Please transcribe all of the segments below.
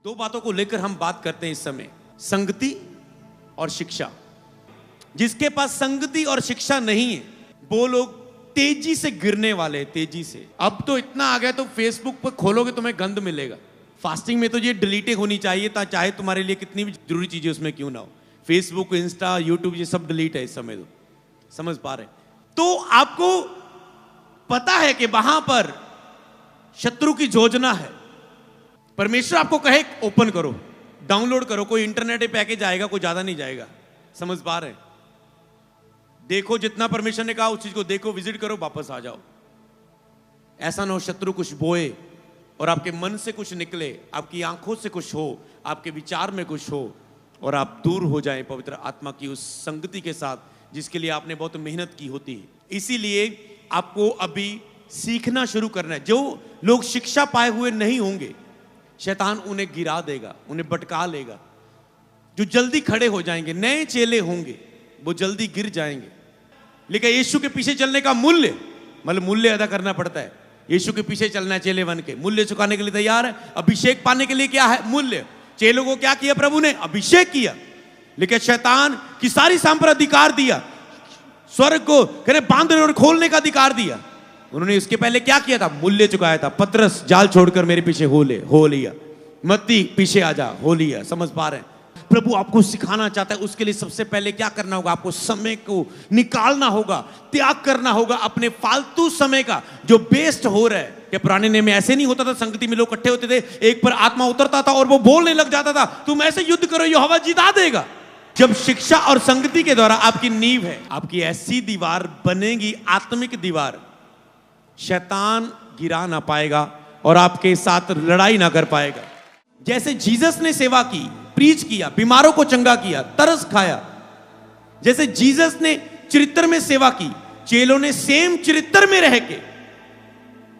दो बातों को लेकर हम बात करते हैं इस समय, संगति और शिक्षा। जिसके पास संगति और शिक्षा नहीं है वो लोग तेजी से गिरने वाले हैं, तेजी से। अब तो इतना आ गया तो फेसबुक पर खोलोगे तुम्हें गंद मिलेगा। फास्टिंग में तो ये डिलीट होनी चाहिए था, चाहे तुम्हारे लिए कितनी भी जरूरी चीजें उसमें क्यों ना हो। फेसबुक, इंस्टा, यूट्यूब ये सब डिलीट है इस समय। तो समझ पा रहे? तो आपको पता है कि वहां पर शत्रु की योजना है। परमेश्वर आपको कहे ओपन करो, डाउनलोड करो, कोई इंटरनेट पैकेज आएगा, कोई ज्यादा नहीं जाएगा। समझ पा रहे? देखो जितना परमेश्वर ने कहा उस चीज को देखो, विजिट करो, वापस आ जाओ। ऐसा ना हो शत्रु कुछ बोए और आपके मन से कुछ निकले, आपकी आंखों से कुछ हो, आपके विचार में कुछ हो और आप दूर हो जाएं पवित्र आत्मा की उस संगति के साथ जिसके लिए आपने बहुत मेहनत की होती है। इसीलिए आपको अभी सीखना शुरू करना है। जो लोग शिक्षा पाए हुए नहीं होंगे, शैतान उन्हें गिरा देगा, उन्हें भटका लेगा। जो जल्दी खड़े हो जाएंगे, नए चेले होंगे, वो जल्दी गिर जाएंगे। लेकिन यीशु के पीछे चलने का मूल्य, मतलब मूल्य अदा करना पड़ता है। यीशु के पीछे चलना है चेले बन के, मूल्य चुकाने के लिए तैयार है। अभिषेक पाने के लिए क्या है? मूल्य। चेलों को क्या किया प्रभु ने? अभिषेक किया। लेकिन शैतान की सारी सांपर अधिकार दिया, स्वर्ग को कहने बांधने और खोलने का अधिकार दिया। उन्होंने उसके पहले क्या किया था? मूल्य चुकाया था। पतरस जाल छोड़कर मेरे पीछे हो लिया। मत्ती पीछे आ जा, हो लिया। समझ पा रहे हैं? प्रभु आपको सिखाना चाहता है। उसके लिए सबसे पहले क्या करना होगा? आपको समय को निकालना होगा, त्याग करना होगा अपने फालतू समय का जो वेस्ट हो रहा है। कि पुराने नियम में ऐसे नहीं होता था, संगति में लोग इकट्ठे होते थे, एक पर आत्मा उतरता था और वो बोलने लग जाता था, तुम ऐसे युद्ध करो, यहोवा जिता देगा। जब शिक्षा और संगति के द्वारा आपकी नींव है, आपकी ऐसी दीवार बनेगी, आत्मिक दीवार, शैतान गिरा ना पाएगा और आपके साथ लड़ाई ना कर पाएगा। जैसे जीसस ने सेवा की, प्रीच किया, बीमारों को चंगा किया, तरस खाया, जैसे जीसस ने चरित्र में सेवा की, चेलों ने सेम चरित्र में रह के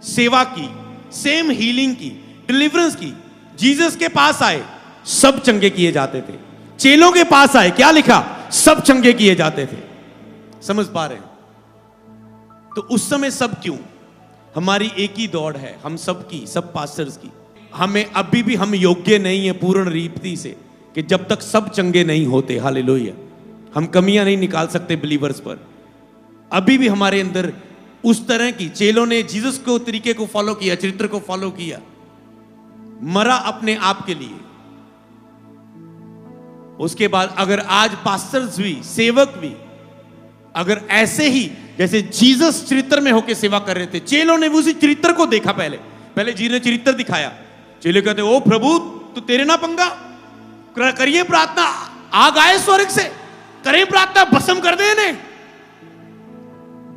सेवा की, सेम हीलिंग की, डिलीवरेंस की। जीसस के पास आए, सब चंगे किए जाते थे। चेलों के पास आए, क्या लिखा? सब चंगे किए जाते थे। समझ पा रहे हैं? तो उस समय सब क्यों? हमारी एक ही दौड़ है, हम सब की, सब पास्टर्स की। हमें अभी भी हम योग्य नहीं है पूर्ण रीति से कि जब तक सब चंगे नहीं होते, हालेलुया, हम कमियां नहीं निकाल सकते बिलीवर्स पर। अभी भी हमारे अंदर उस तरह की, चेलों ने जीसस को तरीके को फॉलो किया, चरित्र को फॉलो किया, मरा अपने आप के लिए। उसके बाद अगर आज पास्टर्स भी, सेवक भी अगर ऐसे ही जैसे जीसस चरित्र में होकर सेवा कर रहे थे, चेलों ने उसी चरित्र को देखा। पहले जी ने चरित्र दिखाया। चेले कहते ओ प्रभु तू तेरे ना पंगा, करिए प्रार्थना, आग आए स्वर्ग से, करें प्रार्थना, भस्म कर दे इन्हें।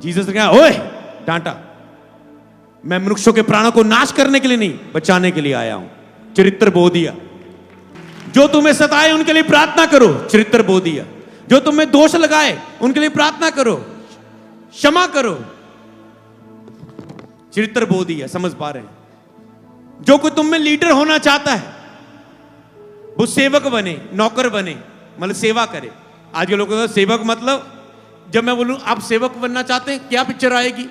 जीसस ने कहा ओए, डांटा, मैं मनुष्यों के प्राणों को नाश करने के लिए नहीं, बचाने के लिए आया हूं। चरित्र बो दिया। जो तुम्हें सताए उनके लिए प्रार्थना करो, चरित्र बो दिया। जो तुम्हें दोष लगाए उनके लिए प्रार्थना करो, क्षमा करो, चरित्र बो दिया। समझ पा रहे हैं? जो कोई तुम में लीडर होना चाहता है वो सेवक बने, नौकर बने, मतलब सेवा करे। आज के लोगों का सेवक मतलब, जब मैं बोलूं आप सेवक बनना चाहते हैं, क्या पिक्चर आएगी?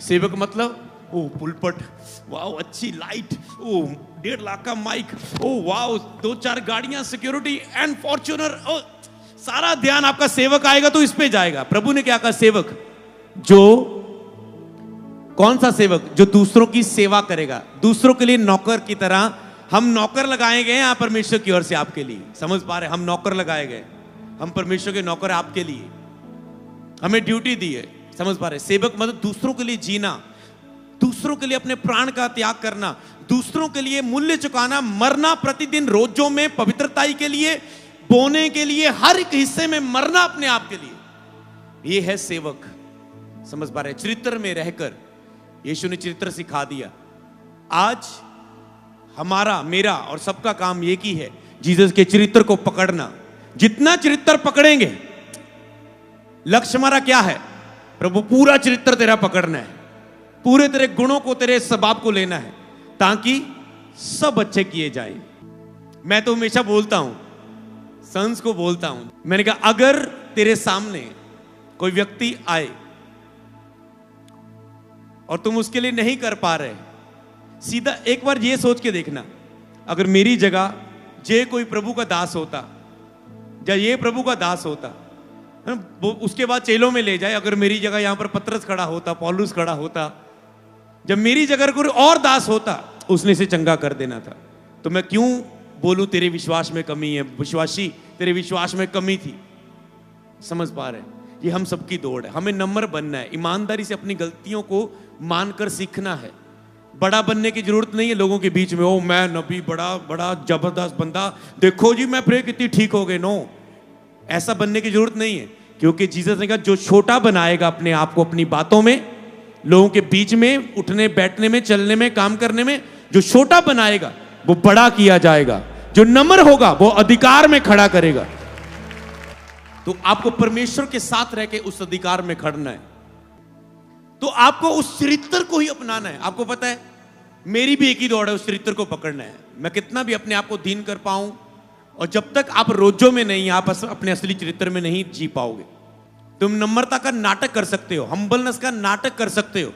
सेवक मतलब ओ पुलपट, वाओ अच्छी लाइट, ओ 1.5 लाख का माइक, ओ वाओ 2-4 गाड़ियां, सिक्योरिटी एंड फॉर्च्यूनर। ओ सारा ध्यान आपका सेवक आएगा तो इस पे जाएगा। प्रभु ने क्या कहा? सेवक जो, कौन सा सेवक? जो दूसरों की सेवा करेगा, दूसरों के लिए नौकर की तरह। हम नौकर लगाए गए हैं परमेश्वर की ओर से आपके लिए। समझ पा रहे? हम नौकर लगाए गए, हम परमेश्वर के नौकर आपके लिए, हमें ड्यूटी दी है। समझ पा रहे? सेवक मतलब दूसरों के लिए जीना, दूसरों के लिए अपने प्राण का त्याग करना, दूसरों के लिए मूल्य चुकाना, मरना प्रतिदिन, रोजों में पवित्रताई के लिए, बोने के लिए, हर एक हिस्से में मरना अपने आप के लिए। यह है सेवक। समझ पा रहे? चरित्र में रहकर यीशु ने चरित्र सिखा दिया। आज हमारा, मेरा और सबका काम एक ही है, जीसस के चरित्र को पकड़ना। जितना चरित्र पकड़ेंगे, लक्ष्य हमारा क्या है? प्रभु पूरा चरित्र तेरा पकड़ना है, पूरे तेरे गुणों को, तेरे स्वभाव को लेना है, ताकि सब अच्छे किए जाएं। मैं तो हमेशा बोलता हूं, संस को बोलता हूं, मैंने कहा अगर तेरे सामने कोई व्यक्ति आए और तुम उसके लिए नहीं कर पा रहे, सीधा एक बार ये सोच के देखना, अगर मेरी जगह जे कोई प्रभु का दास होता, या ये प्रभु का दास होता, वो उसके बाद चेलों में ले जाए। अगर मेरी जगह यहां पर पतरस खड़ा होता, पौलुस खड़ा होता, जब मेरी जगह कोई और दास होता, उसने इसे चंगा कर देना था। तो मैं क्यों बोलूं तेरे विश्वास में कमी है, विश्वासी तेरे विश्वास में कमी थी। समझ पा रहे हैं? ये हम सबकी दौड़ है। हमें नम्र बनना है, ईमानदारी से अपनी गलतियों को मानकर सीखना है। बड़ा बनने की जरूरत नहीं है लोगों के बीच में, ओ मैं नबी बड़ा बड़ा जबरदस्त बंदा, देखो जी मैं प्रे कितनी ठीक हो गए। नो, ऐसा बनने की जरूरत नहीं है, क्योंकि जीसस ने कहा जो छोटा बनाएगा अपने आप को अपनी बातों में, लोगों के बीच में, उठने बैठने में, चलने में, काम करने में, जो छोटा बनाएगा वो बड़ा किया जाएगा। जो नम्र होगा वो अधिकार में खड़ा करेगा। तो आपको परमेश्वर के साथ रह के उस अधिकार में खड़ना है। तो आपको उस चरित्र को ही अपनाना है। आपको पता है मेरी भी एक ही दौड़ है, उस चरित्र को पकड़ना है। मैं कितना भी अपने आप को दीन कर पाऊं, और जब तक आप रोजों में नहीं, आप अपने असली चरित्र में नहीं जी पाओगे। तुम नम्रता का नाटक कर सकते हो, हम्बलनेस का नाटक कर सकते हो,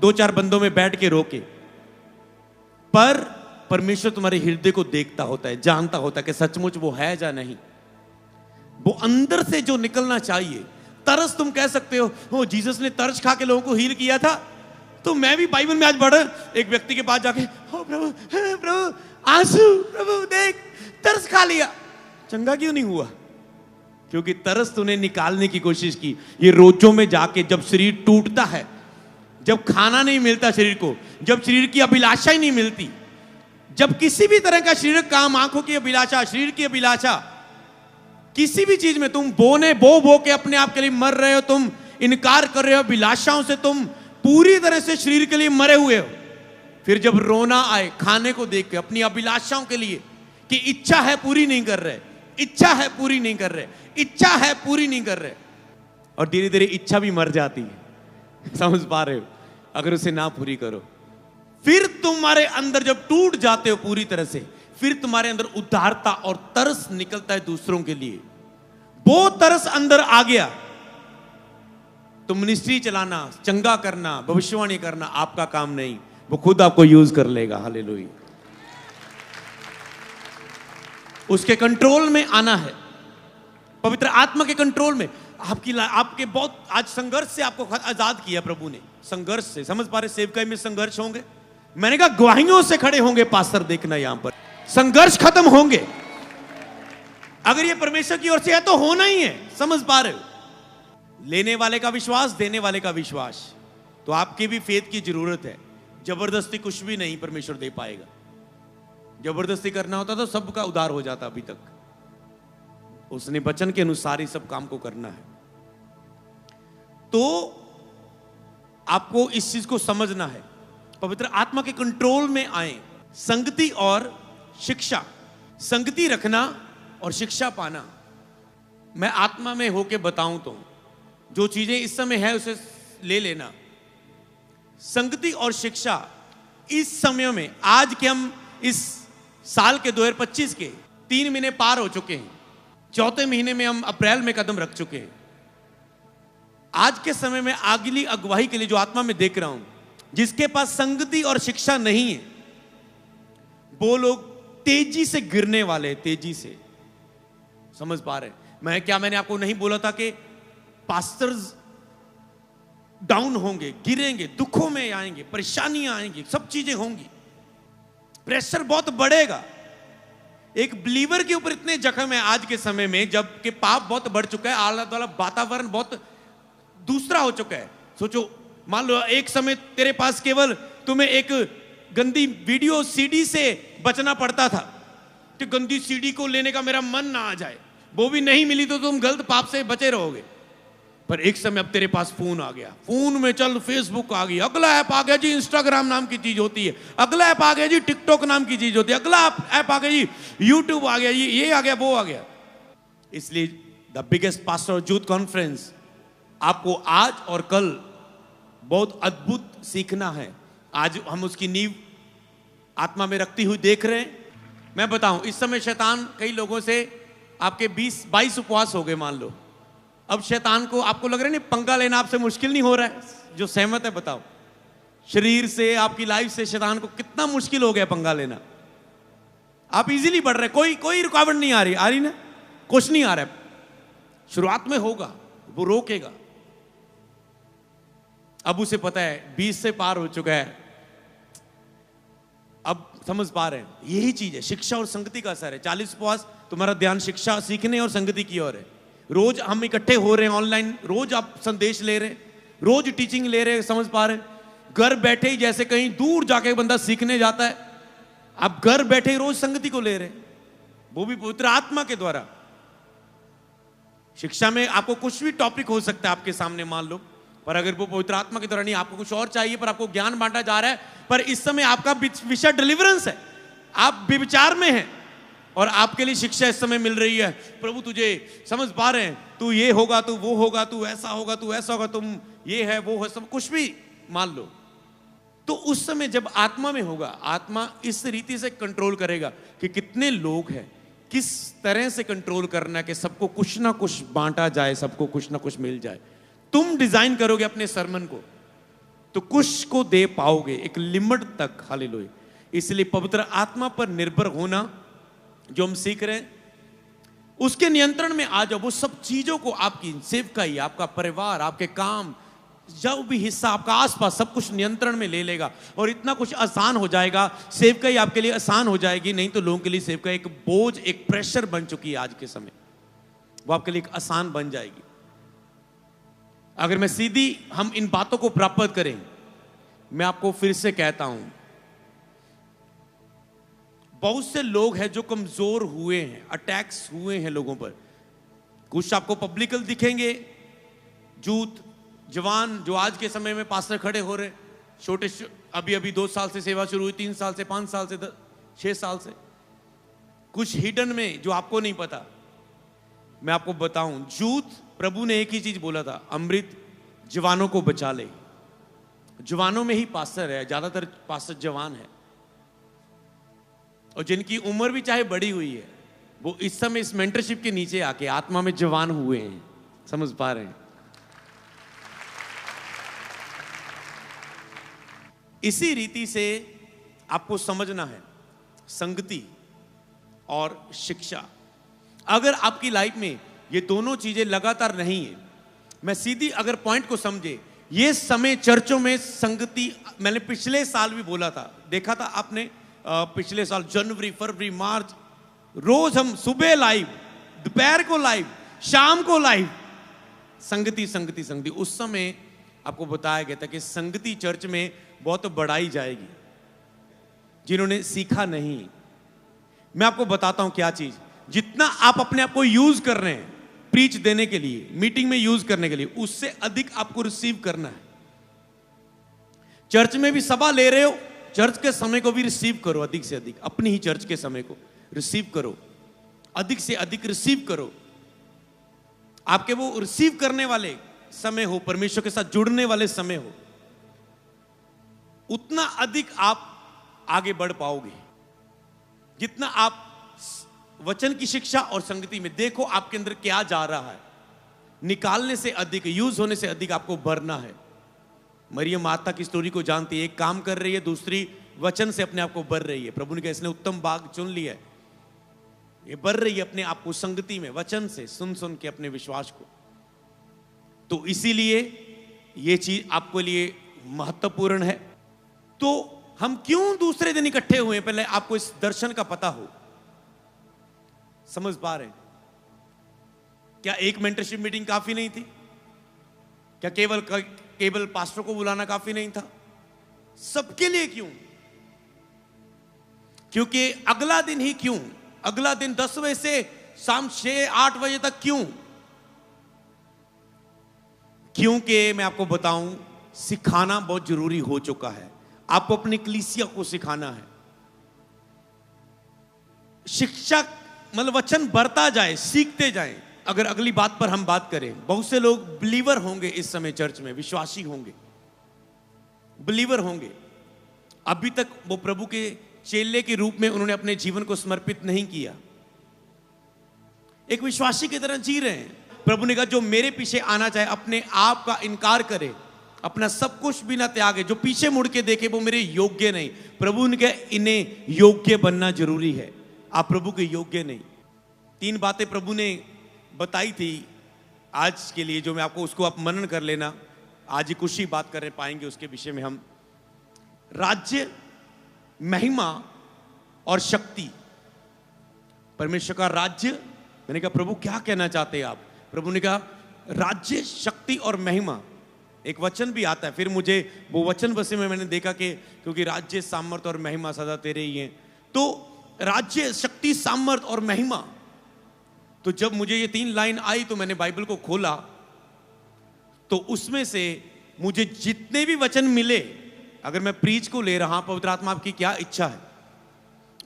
दो चार बंदों में बैठ के रोके, पर परमेश्वर तुम्हारे हृदय को देखता होता है, जानता होता है कि सचमुच वो है या नहीं। वो अंदर से जो निकलना चाहिए। तरस तुम कह सकते हो जीसस ने तरस खा के लोगों को हील किया था, तो मैं भी बाइबल में आज पढ़ एक व्यक्ति के पास जाके, ओ प्रभु प्रभु आंसू, प्रभु देख तरस खा लिया, चंगा क्यों नहीं हुआ? क्योंकि तरस तूने निकालने की कोशिश की। ये रोजों में जाके जब शरीर टूटता है, जब खाना नहीं मिलता शरीर को, जब शरीर की अभिलाषा ही नहीं मिलती, जब किसी भी तरह का शरीर काम, आंखों की अभिलाषा, शरीर की अभिलाषा, किसी भी चीज में तुम बो के अपने आप के लिए मर रहे हो, तुम इनकार कर रहे हो, अभिलाषाओं से तुम पूरी तरह से शरीर के लिए मरे हुए हो। फिर जब रोना आए खाने को देख के, अपनी अभिलाषाओं के लिए, कि इच्छा है पूरी नहीं कर रहे, इच्छा है पूरी नहीं कर रहे, इच्छा है पूरी नहीं कर रहे, और धीरे धीरे इच्छा भी मर जाती है। समझ पा रहे हो? अगर उसे ना पूरी करो, फिर तुम्हारे अंदर जब टूट जाते हो पूरी तरह से, फिर तुम्हारे अंदर उदारता और तरस निकलता है दूसरों के लिए। वो तरस अंदर आ गया तो मिनिस्ट्री चलाना, चंगा करना, भविष्यवाणी करना आपका काम नहीं, वो खुद आपको यूज कर लेगा। हालेलुया। उसके कंट्रोल में आना है, पवित्र आत्मा के कंट्रोल में। आपके बहुत आज संघर्ष से आपको आजाद किया प्रभु ने, संघर्ष से। समझ पा रहे? सेवकाई में संघर्ष होंगे, मैंने कहा गवाहियों से खड़े होंगे पास्टर, देखना यहां पर संघर्ष खत्म होंगे। अगर ये परमेश्वर की ओर से है तो होना ही है। समझ पा रहे हो? लेने वाले का विश्वास, देने वाले का विश्वास। तो आपकी भी फेथ की जरूरत है। जबरदस्ती कुछ भी नहीं परमेश्वर दे पाएगा। जबरदस्ती करना होता तो सबका उद्धार हो जाता अभी तक। उसने वचन के अनुसार ही सब काम को करना है। तो आपको इस चीज को समझना है, पवित्र आत्मा के कंट्रोल में आए। संगति और शिक्षा, संगति रखना और शिक्षा पाना। मैं आत्मा में होके बताऊं तो जो चीजें इस समय है उसे ले लेना। संगति और शिक्षा इस समय में, आज के हम इस साल के 2025 के 3 महीने पार हो चुके हैं, 4थे महीने में हम अप्रैल में कदम रख चुके हैं। आज के समय में अगली अगुवाई के लिए जो आत्मा में देख रहा हूं, जिसके पास संगति और शिक्षा नहीं है, वो लोग तेजी से गिरने वाले, तेजी से। समझ पा रहे? मैंने आपको नहीं बोला था कि पास्टर्स डाउन होंगे, गिरेंगे, दुखों में आएंगे, परेशानियां आएंगी, सब चीजें होंगी, प्रेशर बहुत बढ़ेगा। एक बिलीवर के ऊपर इतने जख्म है आज के समय में, जबकि पाप बहुत बढ़ चुका है, आला वाला वातावरण बहुत दूसरा हो चुका है। सोचो, मान लो एक समय तेरे पास केवल तुम्हें एक गंदी वीडियो सीडी से बचना पड़ता था कि गंदी सीडी को लेने का मेरा मन ना आ जाए, वो भी नहीं मिली तो तुम गलत पाप से बचे रहोगे। पर एक समय अब तेरे पास फोन आ गया, फोन में चल फेसबुक आ गई, अगला ऐप आ गया जी इंस्टाग्राम नाम की चीज होती है, अगला ऐप आ गया जी टिकटॉक नाम की चीज होती है, अगला ऐप आ गया जी यूट्यूब आ गया जी, ये आ गया वो आ गया। इसलिए the biggest pastor youth conference आपको आज और कल बहुत अद्भुत सीखना है। आज हम उसकी नींव आत्मा में रखती हुई देख रहे हैं। मैं बताऊं, इस समय शैतान कई लोगों से आपके 20-22 उपवास हो गए मान लो, अब शैतान को आपको लग रहा है नहीं पंगा लेना आपसे मुश्किल नहीं हो रहा है? जो सहमत है बताओ, शरीर से, आपकी लाइफ से शैतान को कितना मुश्किल हो गया पंगा लेना। आप इजीली बढ़ रहे, कोई कोई रुकावट नहीं आ रही ना, कुछ नहीं आ रहा है। शुरुआत में होगा, वो रोकेगा। अब उसे पता है 20 से पार हो चुका है, अब समझ पा रहे हैं। यही चीज है, शिक्षा और संगति का असर है। 40 उपवास तुम्हारा ध्यान शिक्षा सीखने और संगति की ओर है। रोज हम इकट्ठे हो रहे हैं ऑनलाइन, रोज आप संदेश ले रहे हैं, रोज टीचिंग ले रहे हैं, समझ पा रहे हैं। घर बैठे ही जैसे कहीं दूर जाके बंदा सीखने जाता है, आप घर बैठे ही रोज संगति को ले रहे हैं, वो भी पवित्र आत्मा के द्वारा। शिक्षा में आपको कुछ भी टॉपिक हो सकता है आपके सामने मान लो, पर अगर वो पवित्र आत्मा के द्वारा नहीं, आपको कुछ और चाहिए, पर आपको ज्ञान बांटा जा रहा है, पर इस समय आपका विषय डिलीवरेंस है, आप विचार में हैं और आपके लिए शिक्षा इस समय मिल रही है। प्रभु तुझे समझ पा रहे हैं, तू ये होगा, तू वो होगा, तू ऐसा होगा, तू ऐसा होगा, तुम ये है वो है, सब कुछ भी मान लो। तो उस समय जब आत्मा में होगा, आत्मा इस रीति से कंट्रोल करेगा कि कितने लोग हैं, किस तरह से कंट्रोल करना कि सबको कुछ ना कुछ बांटा जाए, सबको कुछ ना कुछ मिल जाए। तुम डिजाइन करोगे अपने सरमन को तो कुछ को दे पाओगे, एक लिमिट तक। हालेलुया। इसलिए पवित्र आत्मा पर निर्भर होना जो हम सीख रहे हैं, उसके नियंत्रण में आ जाओ। वो सब चीजों को, आपकी सेवकाई, आपका परिवार, आपके काम, जो भी हिस्सा आपका आसपास, सब कुछ नियंत्रण में ले लेगा और इतना कुछ आसान हो जाएगा। सेवकाई आपके लिए आसान हो जाएगी। नहीं तो लोगों के लिए सेवकाई एक बोझ, एक प्रेशर बन चुकी है आज के समय, वो आपके लिए एक आसान बन जाएगी अगर मैं सीधी हम इन बातों को प्राप्त करें। मैं आपको फिर से कहता हूं, बहुत से लोग हैं जो कमजोर हुए हैं, अटैक्स हुए हैं लोगों पर। कुछ आपको पब्लिकल दिखेंगे, यूथ जवान जो आज के समय में पास्टर खड़े हो रहे, छोटे, अभी अभी 2 साल से सेवा शुरू हुई, 3 साल से, 5 साल से, 6 साल से। कुछ हिडन में जो आपको नहीं पता। मैं आपको बताऊं, यूथ, प्रभु ने एक ही चीज बोला था, अमृत जवानों को बचा ले। जवानों में ही पास्टर है, ज्यादातर पास्टर जवान है, और जिनकी उम्र भी चाहे बड़ी हुई है, वो इस समय इस मेंटरशिप के नीचे आके आत्मा में जवान हुए हैं। समझ पा रहे हैं? इसी रीति से आपको समझना है संगति और शिक्षा। अगर आपकी लाइफ में ये दोनों चीजें लगातार नहीं है, मैं सीधी अगर पॉइंट को समझे, ये समय चर्चों में संगति, मैंने पिछले साल भी बोला था, देखा था आपने, पिछले साल जनवरी, फरवरी, मार्च, रोज हम सुबह लाइव, दोपहर को लाइव, शाम को लाइव, संगति संगति संगति। उस समय आपको बताया गया था कि संगति चर्च में बहुत बढ़ाई जाएगी। जिन्होंने सीखा नहीं, मैं आपको बताता हूं क्या चीज, जितना आप अपने आप को यूज कर रहे हैं प्रीच देने के लिए, मीटिंग में यूज करने के लिए, उससे अधिक आपको रिसीव करना है। चर्च में भी सभा ले रहे हो, चर्च के समय को भी रिसीव करो, अधिक से अधिक अपनी ही चर्च के समय को रिसीव करो, अधिक से अधिक रिसीव करो। आपके वो रिसीव करने वाले समय हो, परमेश्वर के साथ जुड़ने वाले समय हो, उतना अधिक आप आगे बढ़ पाओगे। जितना आप वचन की शिक्षा और संगति में देखो आपके अंदर क्या जा रहा है, निकालने से अधिक, यूज होने से अधिक आपको बढ़ना है। मरियम माता की स्टोरी को जानती है, एक काम कर रही है, दूसरी वचन से अपने आप को बढ़ रही है। प्रभु ने कहा इसने उत्तम भाग चुन लिया है, ये बढ़ रही है अपने आप को संगति में, वचन से सुन सुन के अपने विश्वास को। तो इसीलिए ये चीज आपके लिए महत्वपूर्ण है। तो हम क्यों दूसरे दिन इकट्ठे हुए, पहले आपको इस दर्शन का पता हो। समझ पा रहे हैं? क्या एक मेंटरशिप मीटिंग काफी नहीं थी? क्या केवल पास्टर को बुलाना काफी नहीं था? सबके लिए क्यों? क्योंकि अगला दिन ही क्यों? अगला दिन 10 बजे से शाम 6-8 बजे तक क्यों? क्योंकि मैं आपको बताऊं, सिखाना बहुत जरूरी हो चुका है। आपको अपनी कलीसिया को सिखाना है। शिक्षा मतलब वचन बढ़ता जाए, सीखते जाएं। अगर अगली बात पर हम बात करें, बहुत से लोग बिलीवर होंगे इस समय चर्च में, विश्वासी होंगे, बिलीवर होंगे, अभी तक वो प्रभु के चेले के रूप में उन्होंने अपने जीवन को समर्पित नहीं किया, एक विश्वासी की तरह जी रहे हैं। प्रभु ने कहा जो मेरे पीछे आना चाहे अपने आप का इनकार करे, अपना सब कुछ भी ना त्यागे, जो पीछे मुड़ के देखे वो मेरे योग्य नहीं। प्रभु ने कहा इन्हें योग्य बनना जरूरी है। आप प्रभु के योग्य नहीं। 3 बातें प्रभु ने बताई थी आज के लिए, जो मैं आपको उसको आप मनन कर लेना। आज ही कुछ ही बात कर पाएंगे उसके विषय में हम। राज्य, महिमा और शक्ति। परमेश्वर का राज्य, मैंने कहा प्रभु क्या कहना चाहते हैं आप? प्रभु ने कहा राज्य, शक्ति और महिमा। एक वचन भी आता है, फिर मुझे वो वचन बसे में मैंने देखा कि क्योंकि राज्य, सामर्थ और महिमा सदा तेरे ही हैं, तो राज्य, शक्ति, सामर्थ और महिमा। तो जब मुझे ये 3 लाइन आई तो मैंने बाइबल को खोला, तो उसमें से मुझे जितने भी वचन मिले, अगर मैं प्रीच को ले रहा, पवित्र आत्मा आपकी क्या इच्छा है,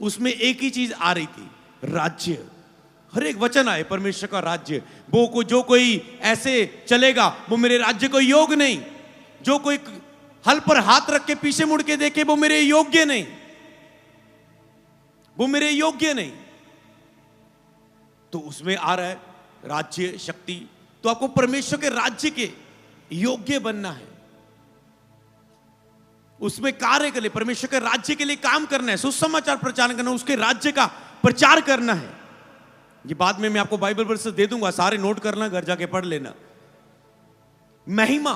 उसमें एक ही चीज आ रही थी, राज्य। हर एक वचन आए परमेश्वर का राज्य। जो कोई ऐसे चलेगा वो मेरे राज्य को योग्य नहीं। जो कोई हल पर हाथ रख के पीछे मुड़ के देखे वो मेरे योग्य नहीं, वो मेरे योग्य नहीं। तो उसमें आ रहा है राज्य, शक्ति। तो आपको परमेश्वर के राज्य के योग्य बनना है, उसमें कार्य के लिए, परमेश्वर के राज्य के लिए काम करना है, सुसमाचार प्रचार करना, उसके राज्य का प्रचार करना है। ये बाद में मैं आपको बाइबल वर्स दे दूंगा, सारे नोट करना, घर जाके पढ़ लेना। महिमा,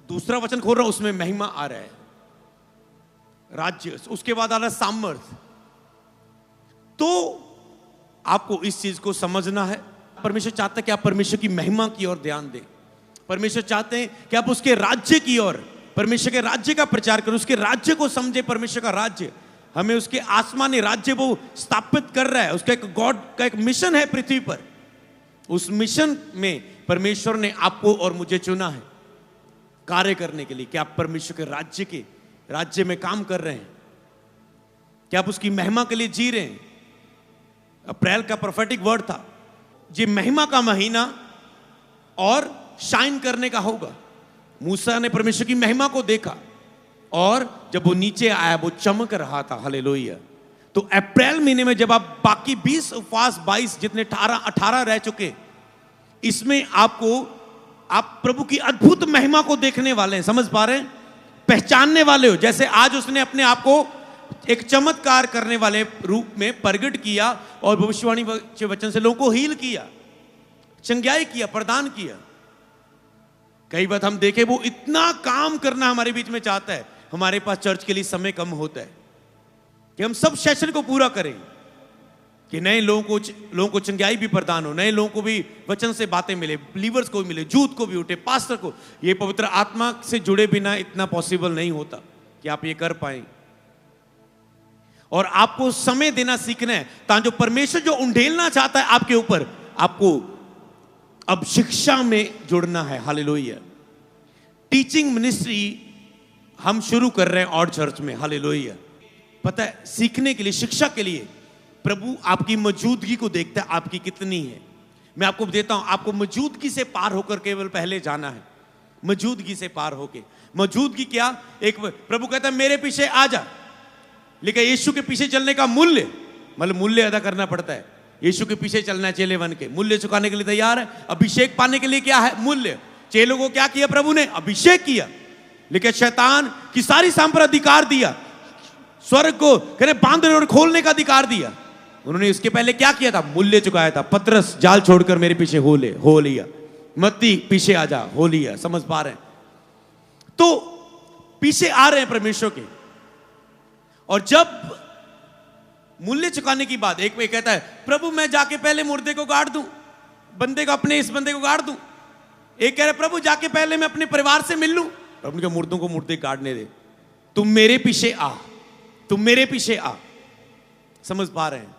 दूसरा वचन खोल रहा हूं, उसमें महिमा आ रहा है, राज्य। उसके बाद आ रहा है सामर्थ। तो आपको इस चीज को समझना है। परमेश्वर चाहता है कि आप परमेश्वर की महिमा की ओर ध्यान दें। परमेश्वर चाहते हैं कि आप उसके राज्य की ओर, परमेश्वर के राज्य का प्रचार करें, उसके राज्य को समझे। परमेश्वर का राज्य हमें उसके आसमानी राज्य वो स्थापित कर रहा है। उसका एक गॉड का एक मिशन है पृथ्वी पर। उस मिशन में परमेश्वर ने आपको और मुझे चुना है कार्य करने के लिए, कि आप परमेश्वर के राज्य में काम कर रहे हैं, कि आप उसकी महिमा के लिए जी रहे हैं। अप्रैल का प्रोफेटिक वर्ड था, ये महिमा का महीना और शाइन करने का होगा। मूसा ने परमेश्वर की महिमा को देखा और जब वो नीचे आया वो चमक रहा था। हालेलुया। तो अप्रैल महीने में जब आप बाकी 20 उपवास, 22 जितने 18 रह चुके, इसमें आप प्रभु की अद्भुत महिमा को देखने वाले हैं। समझ पा रहे हैं? पहचानने वाले हो। जैसे आज उसने अपने आप को एक चमत्कार करने वाले रूप में प्रकट किया और भविष्यवाणी के वचन से लोगों को हील किया, चंगाई किया, प्रदान किया। कई बार हम देखें वो इतना काम करना हमारे बीच में चाहता है, हमारे पास चर्च के लिए समय कम होता है कि हम सब सेशन को पूरा करें, कि नए लोगों को चंगाई भी प्रदान हो, नए लोगों को भी वचन से बातें मिले, बिलीवर्स को भी मिले, जूत को भी उठे, पास्टर को। ये पवित्र आत्मा से जुड़े बिना इतना पॉसिबल नहीं होता कि आप ये कर पाए। और आपको समय देना सीखना है, ताकि जो परमेश्वर जो उंडेलना चाहता है आपके ऊपर, आपको अब शिक्षा में जुड़ना है। हालेलुया। टीचिंग मिनिस्ट्री हम शुरू कर रहे हैं और चर्च में। हालेलुया। पता है, सीखने के लिए, शिक्षा के लिए प्रभु आपकी मौजूदगी को देखता है, आपकी कितनी है। मैं आपको देता हूं, आपको मौजूदगी से पार होकर केवल पहले जाना है। मौजूदगी से पार होके, मौजूदगी क्या, एक प्रभु कहता है मेरे पीछे आ जा, लेकिन यीशु के पीछे चलने का मूल्य, मतलब मूल्य अदा करना पड़ता है। यीशु के पीछे चलना है, चेले बन के मूल्य चुकाने के लिए तैयार है। अभिषेक पाने के लिए क्या है? मूल्य। चेलों को क्या किया प्रभु ने? अभिषेक किया, लेकिन शैतान की सारी सांप पर अधिकार दिया, स्वर्ग को कहने बांधने और खोलने का अधिकार दिया। उन्होंने इसके पहले क्या किया था? मूल्य चुकाया था। पतरस जाल छोड़कर मेरे पीछे हो लिया, मत्ती पीछे आ जा, हो लिया। समझ पा रहे हैं? तो पीछे आ रहे हैं परमेश्वर के। और जब मूल्य चुकाने की बात, एक कहता है प्रभु मैं जाके पहले मुर्दे को गाड़ दूं, बंदे को, अपने इस बंदे को गाड़ दूं। एक कह रहे प्रभु जाके पहले मैं अपने परिवार से मिल लूं। प्रभु के मुर्दों को मुर्दे गाड़ने दे, तुम मेरे पीछे आ, तुम मेरे पीछे आ। समझ पा रहे हैं?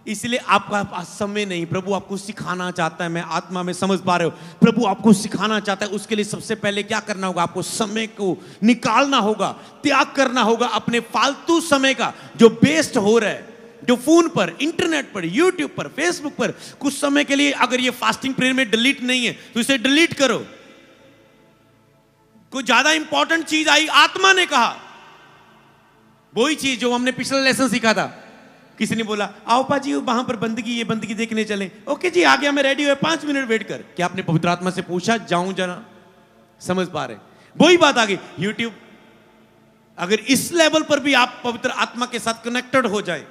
इसलिए आपका पास समय नहीं। प्रभु आपको सिखाना चाहता है, मैं आत्मा में, समझ पा रहे हो? प्रभु आपको सिखाना चाहता है। उसके लिए सबसे पहले क्या करना होगा? आपको समय को निकालना होगा, त्याग करना होगा अपने फालतू समय का जो वेस्ट हो रहा है, जो फोन पर, इंटरनेट पर, यूट्यूब पर, फेसबुक पर। कुछ समय के लिए अगर ये फास्टिंग पीरियड में डिलीट नहीं है तो इसे डिलीट करो। कोई ज्यादा इंपॉर्टेंट चीज आई, आत्मा ने कहा, वही चीज जो हमने पिछला लेसन सीखा था। किसी ने बोला आओ पाजी वहां पर बंदगी, ये बंदगी देखने चले। ओके जी, आ गया, मैं रेडी हुआ, 5 मिनट वेट कर। क्या आपने पवित्र आत्मा से पूछा जाऊं जरा? समझ पा रहे? वही बात आ गई। यूट्यूब, अगर इस लेवल पर भी आप पवित्र आत्मा के साथ कनेक्टेड हो जाए,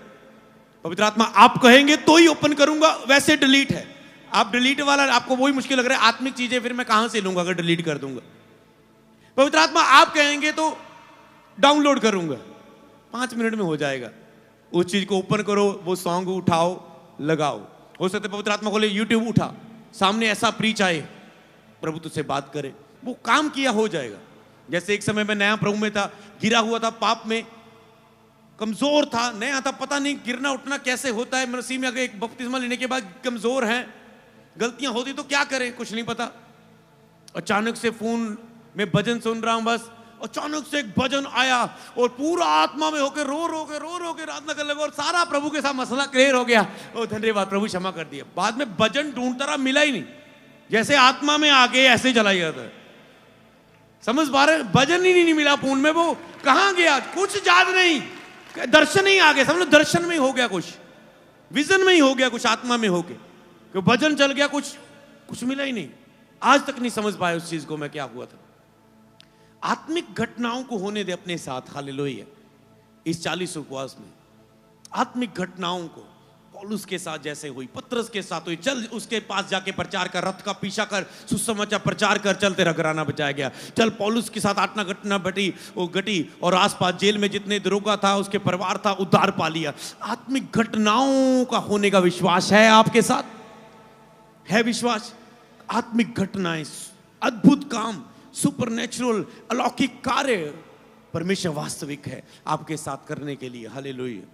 पवित्र आत्मा आप कहेंगे तो ही ओपन करूंगा, वैसे डिलीट है। आप डिलीट वाला आपको वही मुश्किल लग रहा है, आत्मिक चीजें फिर मैं कहां से लूंगा अगर डिलीट कर दूंगा। पवित्र आत्मा आप कहेंगे तो डाउनलोड करूंगा, 5 मिनट में हो जाएगा। उस चीज को ओपन करो, वो सॉन्ग उठाओ, लगाओ। हो सकता है पवित्र आत्मा खोले, यूट्यूब उठा, सामने ऐसा प्रीच आए, प्रभु तुझसे बात करे, वो काम किया हो जाएगा। जैसे एक समय में नया प्रभु में था, गिरा हुआ था पाप में, कमजोर था, नया था, पता नहीं गिरना उठना कैसे होता है। मसीह में अगर एक बपतिस्मा लेने के बाद कमजोर हैं, गलतियां होती तो क्या करें, कुछ नहीं पता। अचानक से फोन में भजन सुन रहा हूं, बस अचानक से एक भजन आया और पूरा आत्मा में होकर रो के प्रार्थना करने लगा और सारा प्रभु के साथ मसला क्लियर हो गया। ओ धन्यवाद प्रभु, क्षमा कर दिया। बाद में भजन ढूंढता रहा, मिला ही नहीं। जैसे आत्मा में आके ऐसे चला गया था। समझ पा रहे, भजन ही नहीं मिला फोन में, वो कहां गया, कुछ याद नहीं, दर्शन ही आ गया। समझ लो दर्शन में ही हो गया, कुछ विजन में ही हो गया, कुछ आत्मा में हो गया, भजन चल गया, कुछ मिला ही नहीं। आज तक नहीं समझ पाया उस चीज को मैं क्या हुआ था। आत्मिक घटनाओं को होने दे अपने साथ, हालेलुया। इस 40 उपवास में आत्मिक घटनाओं को पौलुस के साथ जैसे हुई, पतरस के साथ हुई, चल उसके पास जाके प्रचार कर, रथ का पीछा कर, सुसमाचार प्रचार कर, चल तेरा घराना बचाया गया। चल पौलुस के साथ आत्मा घटना घटी और आसपास जेल में जितने दरोगा था, उसके परिवार था, उद्धार पा लिया। आत्मिक घटनाओं का होने का विश्वास है आपके साथ? है विश्वास? आत्मिक घटनाएं, अद्भुत काम, सुपरनेचुरल अलौकिक कार्य परमेश्वर वास्तविक है आपके साथ करने के लिए, हालेलुया।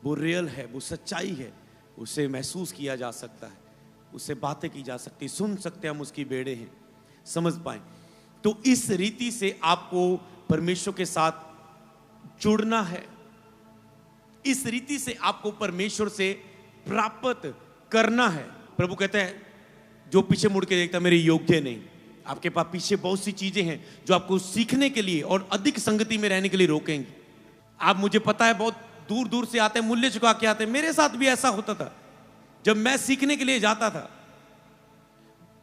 वो रियल है, वो सच्चाई है, उसे महसूस किया जा सकता है, उससे बातें की जा सकती, सुन सकते हम उसकी बेड़े हैं, समझ पाए। तो इस रीति से आपको परमेश्वर के साथ जुड़ना है, इस रीति से आपको परमेश्वर से प्राप्त करना है। प्रभु कहते हैं जो पीछे मुड़ के देखता मेरे योग्य नहीं। आपके पास पीछे बहुत सी चीजें हैं जो आपको सीखने के लिए और अधिक संगति में रहने के लिए रोकेंगी। आप, मुझे पता है, बहुत दूर दूर से आते हैं, मूल्य चुका के आते हैं। मेरे साथ भी ऐसा होता था जब मैं सीखने के लिए जाता था।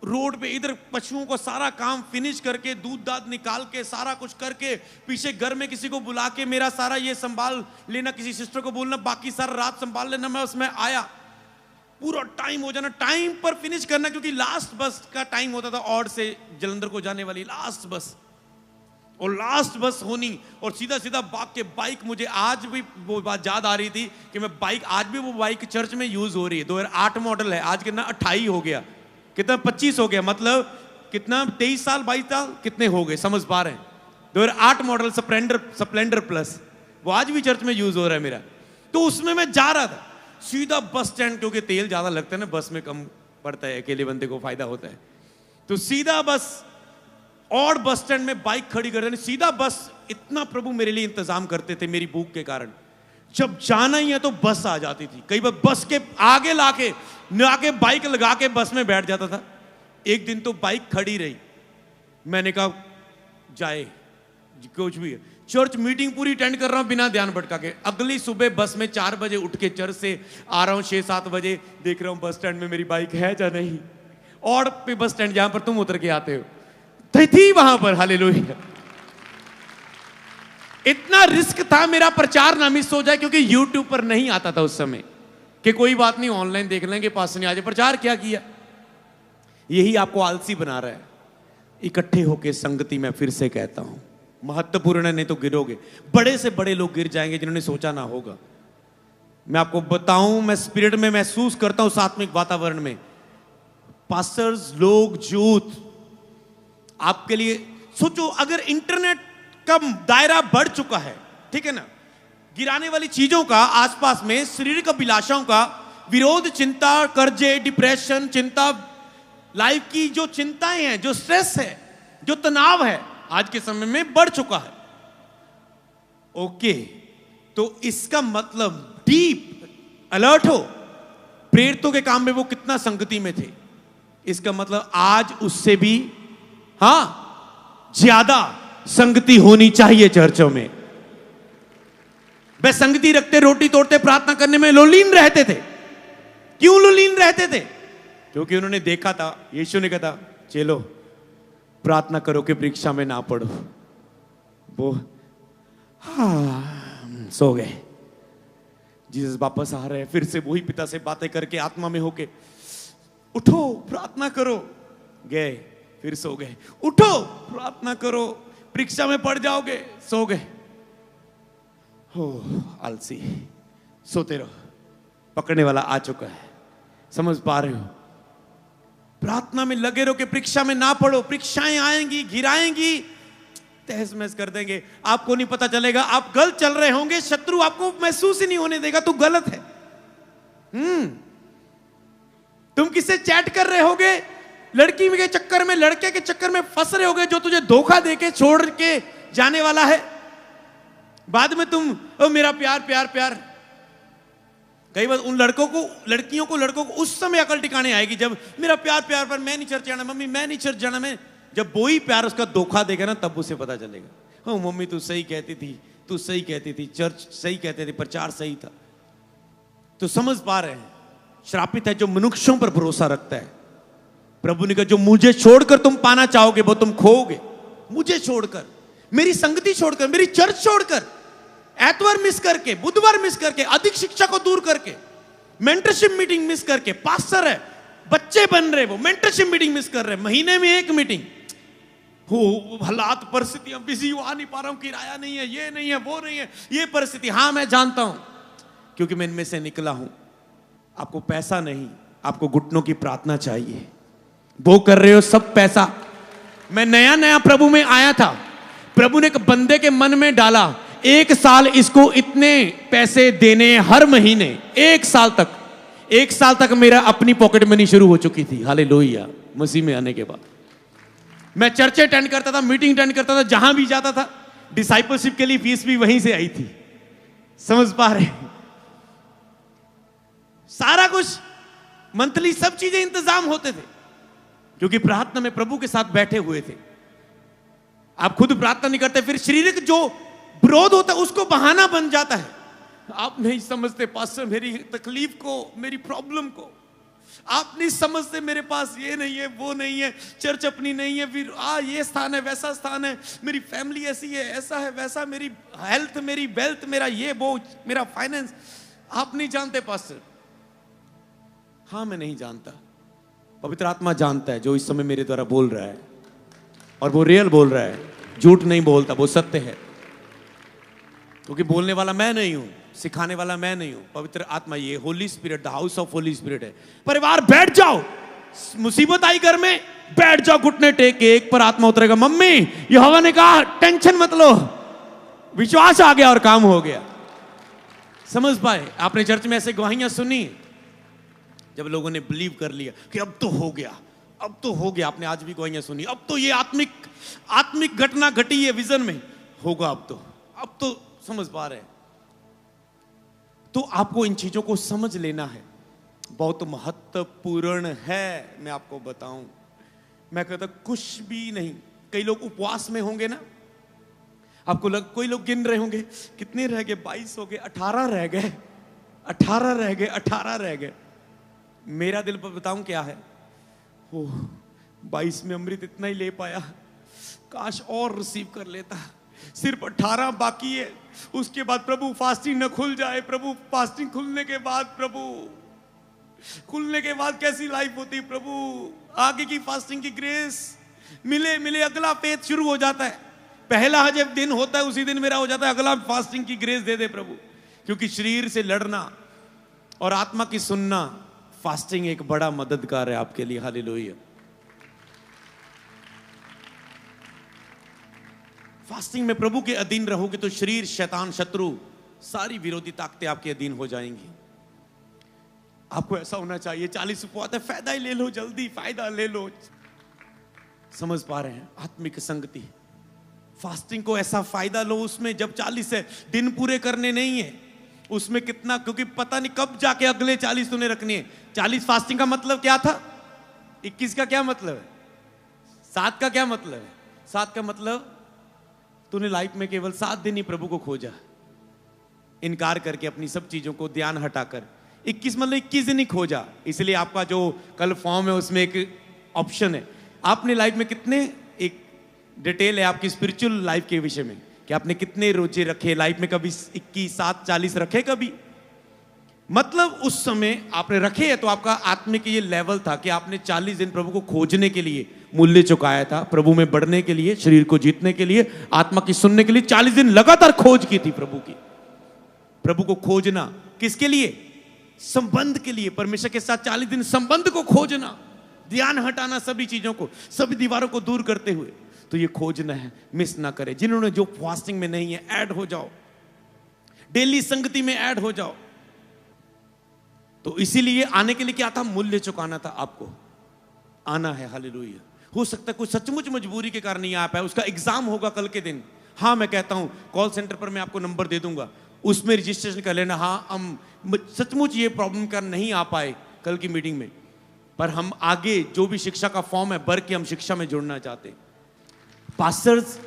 रोड पे इधर पशुओं को सारा काम फिनिश करके, दूध दाद निकाल के, सारा कुछ करके, पीछे घर में किसी को बुला के मेरा सारा ये संभाल लेना, किसी सिस्टर को बोलना, बाकी सारा रात संभाल लेना। मैं उसमें आया, पूरा टाइम हो जाना, टाइम पर फिनिश करना, क्योंकि लास्ट बस का टाइम होता था औड से जलंधर को जाने वाली लास्ट बस, और लास्ट बस होनी, और सीधा सीधा भाग के बाइक। मुझे आज भी वो बात याद आ रही थी कि मैं बाइक, आज भी वो बाइक चर्च में यूज हो रही है। 2008 मॉडल है, आज कितना 28 हो गया, कितना 25 हो गया, मतलब कितना 23 साल 22 साल कितने हो गए, समझ पा रहे हैं। 2008 मॉडल स्प्लेंडर प्लस, वो आज भी चर्च में यूज हो रहा है मेरा। तो उसमें मैं जा रहा था सीधा बस स्टैंड, क्योंकि तेल ज्यादा लगता है ना, बस में कम पड़ता है, अकेले बंदे को फायदा होता है। तो सीधा बस और बस स्टैंड में बाइक खड़ी कर देनी, सीधा बस। इतना प्रभु मेरे लिए इंतजाम करते थे मेरी भूख के कारण। जब जाना ही है तो बस आ जाती थी, कई बार बस के आगे लाके बाइक लगा के बस में बैठ जाता था। एक दिन तो बाइक खड़ी रही, मैंने कहा जाए कुछ भी है, चर्च मीटिंग पूरी अटेंड कर रहा हूं बिना ध्यान भटका के। अगली सुबह बस में 4 बजे उठ के चर्च से आ रहा हूं, 6-7 बजे देख रहा हूं बस स्टैंड में मेरी बाइक है या नहीं। और पे बस स्टैंड जहां पर तुम उतर के आते हो थी वहां पर, हालेलुया। इतना रिस्क था मेरा प्रचार ना मिस हो जाए, क्योंकि यूट्यूब पर नहीं आता था उस समय कि कोई बात नहीं ऑनलाइन देख लेंगे, पास नहीं आ जाए। प्रचार क्या किया, यही आपको आलसी बना रहा है। इकट्ठे होके संगति में फिर से कहता हूं, महत्वपूर्ण है, नहीं तो गिरोगे। बड़े से बड़े लोग गिर जाएंगे जिन्होंने सोचा ना होगा। मैं आपको बताऊं, मैं स्पिरिट में महसूस करता हूं, आत्मिक वातावरण में पास्टर्स लोग जूथ आपके लिए सोचो। अगर इंटरनेट का दायरा बढ़ चुका है, ठीक है ना, गिराने वाली चीजों का आसपास में, शारीरिक अभिलाषाओं का विरोध, चिंता, कर्जे, डिप्रेशन, चिंता, लाइफ की जो चिंताएं हैं, जो स्ट्रेस है, जो तनाव है, आज के समय में बढ़ चुका है। ओके, तो इसका मतलब डीप अलर्ट हो। प्रेरितों के काम में वो कितना संगति में थे, इसका मतलब आज उससे भी ज्यादा संगति होनी चाहिए चर्चों में। वे संगति रखते, रोटी तोड़ते, प्रार्थना करने में लोलीन रहते थे। क्यों लोलीन रहते थे? क्योंकि उन्होंने देखा था, यीशु ने कहा चलो प्रार्थना करो कि परीक्षा में ना पढ़ो। वो सो गए। जीसस वापस आ रहे हैं, फिर से वही पिता से बातें करके आत्मा में होके, उठो प्रार्थना करो, गए फिर सो गए, उठो प्रार्थना करो, परीक्षा में पड़ जाओगे, सो गए। हो आलसी, सोते रहो, पकड़ने वाला आ चुका है। समझ पा रहे हो? प्रार्थना में लगे रहो कि परीक्षा में ना पड़ो, परीक्षाएं आएंगी, घिराएंगी, तहस महस कर देंगे, आपको नहीं पता चलेगा, आप गलत चल रहे होंगे, शत्रु आपको महसूस ही नहीं होने देगा तू गलत है। तुम किससे चैट कर रहे होगे, लड़की के चक्कर में, लड़के के चक्कर में फंस रहे होगे जो तुझे धोखा देके छोड़ के जाने वाला है। बाद में तुम ओ मेरा प्यार प्यार प्यार, कई बार उन लड़कों को, लड़कियों को, लड़कों को उस समय अकल टिकाने आएगी जब मेरा प्यार प्यार पर, मैं नहीं चर्च जाना मम्मी, मैं नहीं चर्च जाना, मैं, जब वो ही प्यार उसका धोखा देगा ना तब उसे पता चलेगा, हो मम्मी तू सही कहती थी, तू सही कहती थी, चर्च सही कहते थे, प्रचार सही था। तो समझ पा रहे हैं, श्रापित है जो मनुष्यों पर भरोसा रखता है। प्रभु ने कहा जो मुझे छोड़कर तुम पाना चाहोगे वो तुम खोओगे। मुझे छोड़कर, मेरी संगति छोड़कर, मेरी चर्च छोड़कर, एतवार मिस करके, बुधवार मिस करके, अधिक शिक्षा को दूर करके, मेंटरशिप मीटिंग मिस करके, पास्टर है, बच्चे बन रहे, वो मेंटरशिप मीटिंग मिस कर रहे, महीने में एक मीटिंग, हो हालात परिस्थितियां, बिजी आ नहीं पा रहा हूं, किराया नहीं है, ये नहीं है, वो नहीं है, ये परिस्थिति, हाँ मैं जानता हूं क्योंकि मैं इनमें से निकला हूं। आपको पैसा नहीं, आपको घुटनों की प्रार्थना चाहिए। वो कर रहे हो सब पैसा। मैं नया नया प्रभु में आया था, प्रभु ने एक बंदे के मन में डाला, 1 साल इसको इतने पैसे देने हर महीने, 1 साल तक, 1 साल तक मेरा अपनी पॉकेट मनी शुरू हो चुकी थी। हालेलुया। मसीह में आने के बाद मैं चर्चे अटेंड करता था, मीटिंग अटेंड करता था, जहां भी जाता था, डिसाइपलशिप के लिए फीस भी वहीं से आई थी। समझ पा रहे? सारा कुछ मंथली सब चीजें इंतजाम होते थे क्योंकि प्रार्थना में प्रभु के साथ बैठे हुए थे। आप खुद प्रार्थना नहीं करते, फिर शारीरिक जो विरोध होता है उसको बहाना बन जाता है। आप नहीं समझते पास्टर मेरी तकलीफ को, मेरी प्रॉब्लम को, आप नहीं समझते, मेरे पास ये नहीं है, वो नहीं है, चर्च अपनी नहीं है, फिर ये स्थान है, वैसा स्थान है, मेरी फैमिली ऐसी है, ऐसा है, वैसा, मेरी हेल्थ, मेरी वेल्थ, मेरा ये वो, मेरा फाइनेंस। आप नहीं जानते पास्टर। हाँ मैं नहीं जानता, पवित्र आत्मा जानता है जो इस समय मेरे द्वारा बोल रहा है, और वो रियल बोल रहा है, झूठ नहीं बोलता, वो सत्य है। क्योंकि बोलने वाला मैं नहीं हूं, सिखाने वाला मैं नहीं हूं, पवित्र आत्मा, ये Holi spirit, the house of Holy spirit है। परिवार बैठ जाओ, मुसीबत आई घर में, बैठ जाओ घुटने टेक के, एक पर आत्मा उतरेगा। मम्मी यहोवा ने कहा टेंशन मत लो, विश्वास आ गया और काम हो गया। समझ पाए? आपने चर्च में ऐसे गवाहियां सुनी जब लोगों ने बिलीव कर लिया कि अब तो हो गया, अब तो हो गया। आपने आज भी गवाहियां सुनी, अब तो ये आत्मिक घटना घटी है, विजन में होगा, अब तो समझ पा रहे हैं। तो आपको इन चीजों को समझ लेना है, बहुत महत्वपूर्ण है। मैं आपको बताऊं, मैं कहता कुछ भी नहीं। कई लोग उपवास में होंगे ना, आपको कोई लोग गिन रहे होंगे, कितने रह गए, 22 हो गए, 18 रह गए, 18 रह गए, 18 रह गए। मेरा दिल पर बताऊं क्या है, 22 में अमृत इतना ही ले पाया, काश और रिसीव कर लेता। सिर्फ 18 बाकी है, उसके बाद प्रभु फास्टिंग न खुल जाए। प्रभु फास्टिंग खुलने के बाद, प्रभु खुलने के बाद कैसी लाइफ होती प्रभु, आगे की फास्टिंग की ग्रेस मिले, अगला फेथ शुरू हो जाता है। पहला जब दिन होता है उसी दिन मेरा हो जाता है, अगला फास्टिंग की ग्रेस दे दे प्रभु। क्योंकि शरीर से लड़ना और आत्मा की सुनना, फास्टिंग एक बड़ा मददगार है आपके लिए। हालेलुया। फास्टिंग में प्रभु के अधीन रहोगे तो शरीर, शैतान, शत्रु, सारी विरोधी ताकतें आपके अधीन हो जाएंगी। आपको ऐसा होना चाहिए, 40 उपवास है, फायदा ही ले लो, जल्दी फायदा ले लो। समझ पा रहे हैं? आत्मिक संगति, फास्टिंग को ऐसा फायदा लो उसमें, जब 40 है, दिन पूरे करने नहीं है उसमें कितना, क्योंकि पता नहीं कब जाके अगले 40 तूने रखनी है। 40 फास्टिंग का मतलब क्या था, 21 का क्या मतलब है, 7 का क्या मतलब है? 7 का मतलब तूने लाइफ में केवल 7 दिन ही प्रभु को खोजा, इनकार करके अपनी सब चीजों को ध्यान हटाकर। 21 मतलब 21 दिन ही खोजा। इसलिए आपका जो कल फॉर्म है उसमें एक ऑप्शन है, आपने लाइफ में कितने, एक डिटेल है आपकी स्पिरिचुअल लाइफ के विषय में कि आपने कितने रोजे रखे लाइफ में, कभी 21, 7, 40 रखे, कभी मतलब उस समय आपने रखे है तो आपका आत्मिक ये लेवल था कि आपने 40 दिन प्रभु को खोजने के लिए मूल्य चुकाया था, प्रभु में बढ़ने के लिए, शरीर को जीतने के लिए, आत्मा की सुनने के लिए 40 दिन लगातार खोज की थी प्रभु की। प्रभु को खोजना किसके लिए? संबंध के लिए, परमेश्वर के साथ 40 दिन संबंध को खोजना, ध्यान हटाना सभी चीजों को, सभी दीवारों को दूर करते हुए। तो ये खोजना है, मिस ना करें। जिन्होंने जो फास्टिंग में नहीं है, ऐड हो जाओ, डेली संगति में ऐड हो जाओ। तो इसीलिए आने के लिए क्या था? मूल्य चुकाना था आपको, आना है। हालेलुया। हो सकता है कोई सचमुच मजबूरी के कारण नहीं आ पाए, उसका एग्जाम होगा कल के दिन। हाँ, मैं कहता हूं कॉल सेंटर पर मैं आपको नंबर दे दूंगा, उसमें रजिस्ट्रेशन कर लेना। हाँ, हम सचमुच ये प्रॉब्लम कर नहीं आ पाए कल की मीटिंग में, पर हम आगे जो भी शिक्षा का फॉर्म है भर के हम शिक्षा में जुड़ना चाहते। पास्टर्स,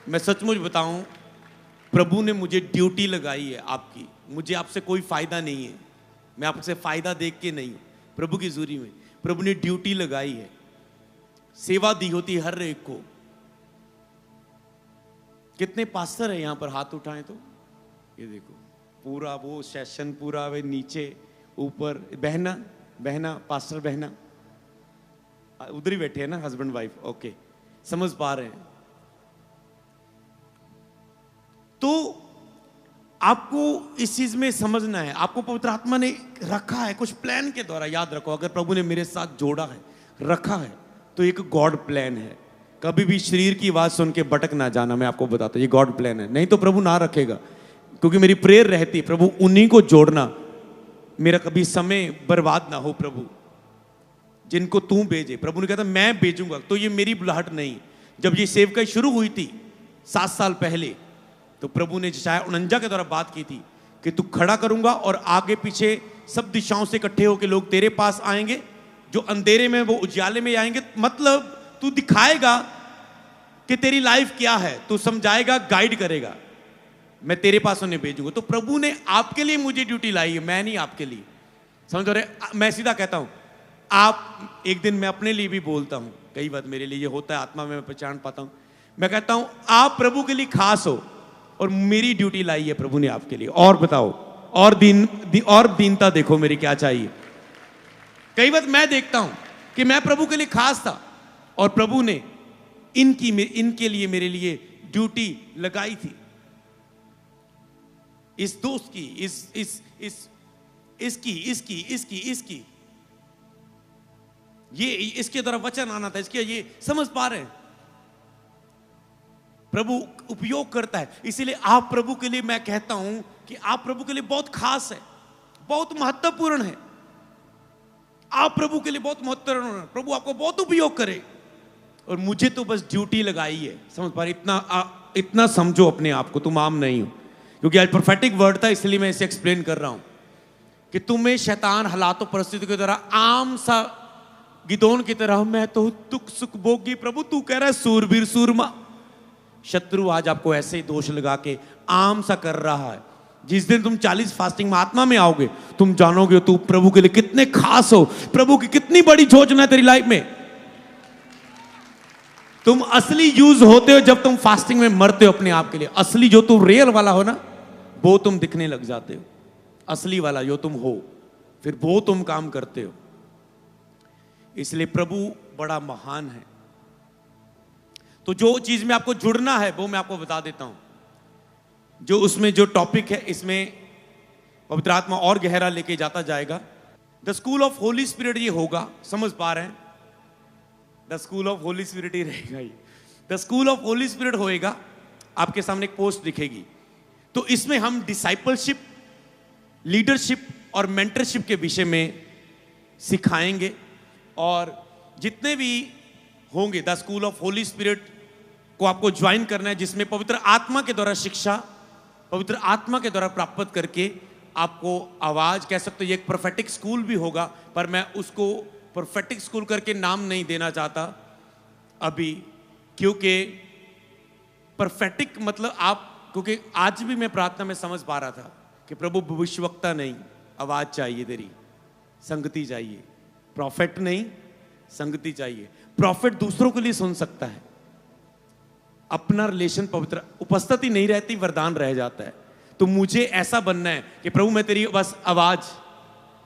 मैं सचमुच बताऊं, प्रभु ने मुझे ड्यूटी लगाई है आपकी। मुझे आपसे कोई फायदा नहीं है, मैं आपसे फायदा देख के नहीं हूं, प्रभु की जुरी में प्रभु ने ड्यूटी लगाई है, सेवा दी होती है हर एक को। कितने पास्टर है यहां पर? हाथ उठाएं तो ये देखो, पूरा वो सेशन पूरा वे नीचे ऊपर। बहना, बहना, पास्टर बहना उधर ही बैठे हैं ना, हस्बैंड वाइफ। ओके, समझ पा रहे हैं। तो आपको इस चीज में समझना है, आपको पवित्र आत्मा ने रखा है कुछ प्लान के द्वारा। याद रखो, अगर प्रभु ने मेरे साथ जोड़ा है, रखा है, तो एक गॉड प्लान है। कभी भी शरीर की आवाज सुन के भटक ना जाना, मैं आपको बताता हूं, ये गॉड प्लान है। नहीं तो प्रभु ना रखेगा, क्योंकि मेरी प्रेयर रहती है प्रभु उन्हीं को जोड़ना, मेरा कभी समय बर्बाद ना हो। प्रभु जिनको तू भेजे, प्रभु ने कहता मैं भेजूंगा। तो ये मेरी बुलाहट नहीं। जब ये सेवकाई शुरू हुई थी 7 साल पहले, तो प्रभु ने यशायाह 49 के द्वारा बात की थी कि तू खड़ा करूंगा और आगे पीछे सब दिशाओं से इकट्ठे होकर लोग तेरे पास आएंगे, जो अंधेरे में वो उजाले में आएंगे। मतलब तू दिखाएगा कि तेरी लाइफ क्या है, तू समझाएगा, गाइड करेगा, मैं तेरे पास उन्हें भेजूंगा। तो प्रभु ने आपके लिए मुझे ड्यूटी लाई है, मैं नहीं आपके लिए। समझ रहे? मैं सीधा कहता हूं, आप एक दिन, मैं अपने लिए भी बोलता हूं, कई बार मेरे लिए ये होता है, आत्मा में मैं पहचान पाता हूं। मैं कहता हूं आप प्रभु के लिए खास हो, और मेरी ड्यूटी लाई है प्रभु ने आपके लिए। और बताओ, और दीनता देखो मेरी क्या चाहिए। कई बार मैं देखता हूं कि मैं प्रभु के लिए खास था, और प्रभु ने इनके लिए, मेरे लिए ड्यूटी लगाई थी। इस दोस्त की, इसकी ये इसके द्वारा वचन आना था, इसके ये समझ पा रहे हैं, प्रभु उपयोग करता है। इसीलिए आप प्रभु के लिए, मैं कहता हूं कि आप प्रभु के लिए बहुत खास है, बहुत महत्वपूर्ण है। आप प्रभु के लिए बहुत महत्वपूर्ण है, प्रभु आपको बहुत उपयोग करे। और मुझे तो बस ड्यूटी लगाई है, समझ पा रहे? इतना समझो अपने आप को, तुम आम नहीं हो। क्योंकि आज प्रोफेटिक वर्ड था, इसलिए मैं इसे एक्सप्लेन कर रहा हूं कि तुम्हें शैतान हालातों परिस्थितियों के द्वारा आम सा गिदोन की तरह, मैं तो दुख सुख भोगी, प्रभु तू कह रहा है सूरवीर सूरमा। शत्रु आज आपको ऐसे ही दोष लगा के आम सा कर रहा है। जिस दिन तुम 40 फास्टिंग में आत्मा में आओगे, तुम जानोगे तू प्रभु के लिए कितने खास हो, प्रभु की कितनी बड़ी योजना है तेरी लाइफ में। तुम असली यूज होते हो जब तुम फास्टिंग में मरते हो अपने आप के लिए। असली जो तुम रियल वाला हो ना, वो तुम दिखने लग जाते हो। असली वाला जो तुम हो, फिर वो तुम काम करते हो। इसलिए प्रभु बड़ा महान है। तो जो चीज में आपको जुड़ना है वो मैं आपको बता देता हूं। जो उसमें जो टॉपिक है, इसमें पवित्र आत्मा और गहरा लेके जाता जाएगा। The school of Holy Spirit ये होगा, समझ पा रहे हैं? The school of Holy Spirit ही रहेगा ये। The school of Holy Spirit होएगा, आपके सामने एक पोस्ट दिखेगी। तो इसमें हम डिसाइपलशिप, लीडरशिप और मेंटरशिप के विषय में सिखाएंगे। और जितने भी होंगे, the school of Holy spirit को आपको ज्वाइन करना है, जिसमें पवित्र आत्मा के द्वारा शिक्षा, पवित्र आत्मा के द्वारा प्राप्त करके आपको आवाज, कह सकते हो ये एक प्रोफेटिक स्कूल भी होगा, पर मैं उसको प्रोफेटिक स्कूल करके नाम नहीं देना चाहता अभी, क्योंकि प्रोफेटिक मतलब आप, क्योंकि आज भी मैं प्रार्थना में समझ पा रहा था कि प्रभु भविष्यवक्ता नहीं, आवाज चाहिए तेरी, संगति चाहिए। प्रॉफिट नहीं, संगति चाहिए। प्रॉफिट दूसरों के लिए सुन सकता है, अपना रिलेशन पवित्र, उपस्थिति नहीं रहती, वरदान रह जाता है। तो मुझे ऐसा बनना है कि प्रभु मैं तेरी बस आवाज,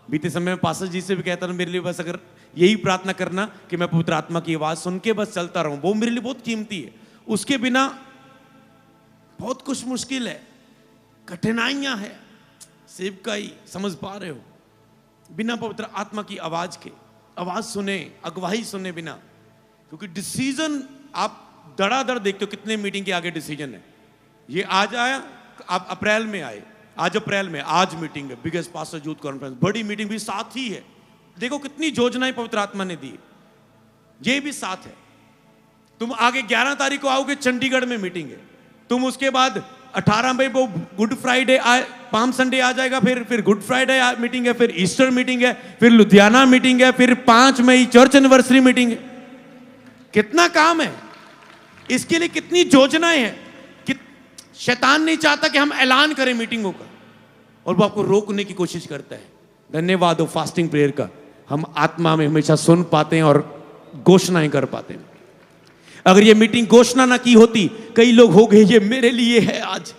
बीते समय में पास्टर जी से भी कहता था मेरे लिए बस अगर यही प्रार्थना करना कि मैं पवित्र आत्मा की आवाज सुन के बस चलता रहूं, वो मेरे लिए बहुत कीमती है। उसके बिना बहुत कुछ मुश्किल है, कठिनाइयां है, सेवकाई, समझ पा रहे हो, बिना पवित्र आत्मा की आवाज के, आवाज सुने, अगवाही सुने बिना, क्योंकि डिसीजन आप धड़ाधड़ देखते हो कितने मीटिंग के आगे डिसीजन है। ये आज आया, आप अप्रैल में आए, आज अप्रैल में, आज मीटिंग है, बिगेस्ट पास्टर यूथ कॉन्फ्रेंस, बड़ी मीटिंग भी साथ ही है। देखो कितनी योजनाएं पवित्र आत्मा ने दी, ये भी साथ है। तुम आगे 11 तारीख को आओगे, चंडीगढ़ में मीटिंग है। तुम उसके बाद 18 मई को गुड फ्राइडे, पाम संडे आ जाएगा, फिर गुड फ्राइडे मीटिंग है, फिर ईस्टर मीटिंग है, फिर लुधियाना मीटिंग है, फिर 5 मई चर्च एनिवर्सरी मीटिंग है। कितना काम है, इसके लिए कितनी योजनाएं हैं कि शैतान नहीं चाहता कि हम ऐलान करें मीटिंगों का, और वो आपको रोकने की कोशिश करता है। धन्यवाद हो फास्टिंग प्रेयर का, हम आत्मा में हमेशा सुन पाते हैं और घोषणाएं कर पाते हैं। अगर ये मीटिंग घोषणा ना की होती, कई लोग हो गए ये मेरे लिए है, आज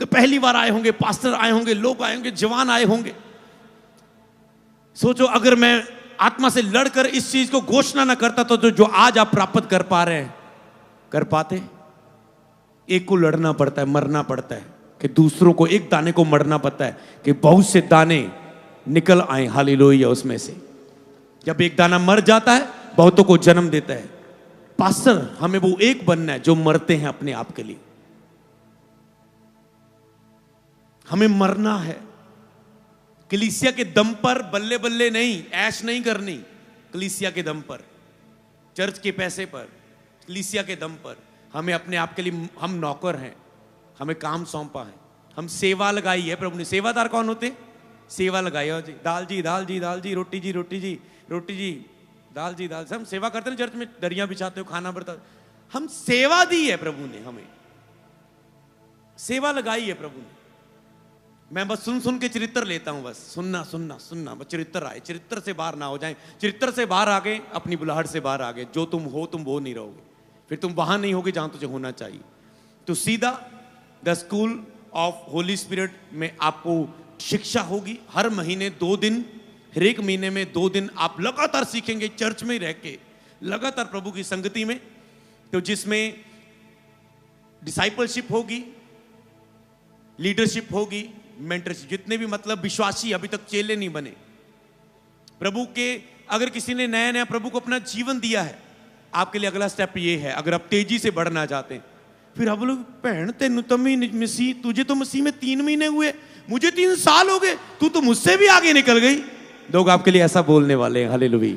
पहली बार आए होंगे, पास्टर आए होंगे, लोग आए होंगे, जवान आए होंगे। सोचो अगर मैं आत्मा से लड़कर इस चीज को घोषणा ना करता तो जो आज आप प्राप्त कर पा रहे हैं, कर पाते? एक को लड़ना पड़ता है, मरना पड़ता है, कि दूसरों को, एक दाने को मरना पड़ता है कि बहुत से दाने निकल आए, हालेलुया, उसमें से। जब एक दाना मर जाता है, बहुतों को जन्म देता है। पास्टर, हमें वो एक बनना है जो मरते हैं अपने आप के लिए। हमें मरना है, कलीसिया के दम पर, बल्ले बल्ले नहीं, ऐश नहीं करनी, कलीसिया के दम पर, चर्च के पैसे पर, कलीसिया के दम पर। हमें अपने आप के लिए, हम नौकर हैं, हमें काम सौंपा है, हम सेवा लगाई है प्रभु ने। सेवादार कौन होते? सेवा लगाई हो जी, दाल जी, दाल जी, दाल जी, रोटी जी, रोटी जी, रोटी जी, दाल जी, दाल। हम सेवा करते हैं चर्च में, दरिया बिछाते हो, खाना बढ़ता, हम सेवा दी है प्रभु ने, हमें सेवा लगाई है प्रभु ने। मैं बस सुन सुन के चरित्र लेता हूं, बस सुनना सुनना सुनना, बस चरित्र आए, चरित्र से बाहर ना हो जाए। चरित्र से बाहर आ गए, अपनी बुलाहट से बाहर आ गए, जो तुम हो तुम वो नहीं रहोगे, फिर तुम वहां नहीं होगे जहां तुझे होना चाहिए। तो सीधा the school of Holy spirit में आपको शिक्षा होगी। हर महीने 2 दिन, हर एक महीने में 2 दिन आप लगातार सीखेंगे, चर्च में रह के, लगातार प्रभु की संगति में। तो जिसमें डिसाइपलशिप होगी, लीडरशिप होगी, मेंटरशिप। जितने भी मतलब विश्वासी अभी तक चेले नहीं बने प्रभु के, अगर किसी ने नया नया प्रभु को अपना जीवन दिया है, आपके लिए अगला स्टेप ये है। अगर आप तेजी से बढ़ना चाहते हैं, फिर आप लोग, भैन तेन तो मसीह, तुझे तो मसीह में 3 महीने हुए, मुझे 3 साल हो गए, तू तो मुझसे भी आगे निकल गई। लोग आपके लिए ऐसा बोलने वाले हैं, हालेलुया।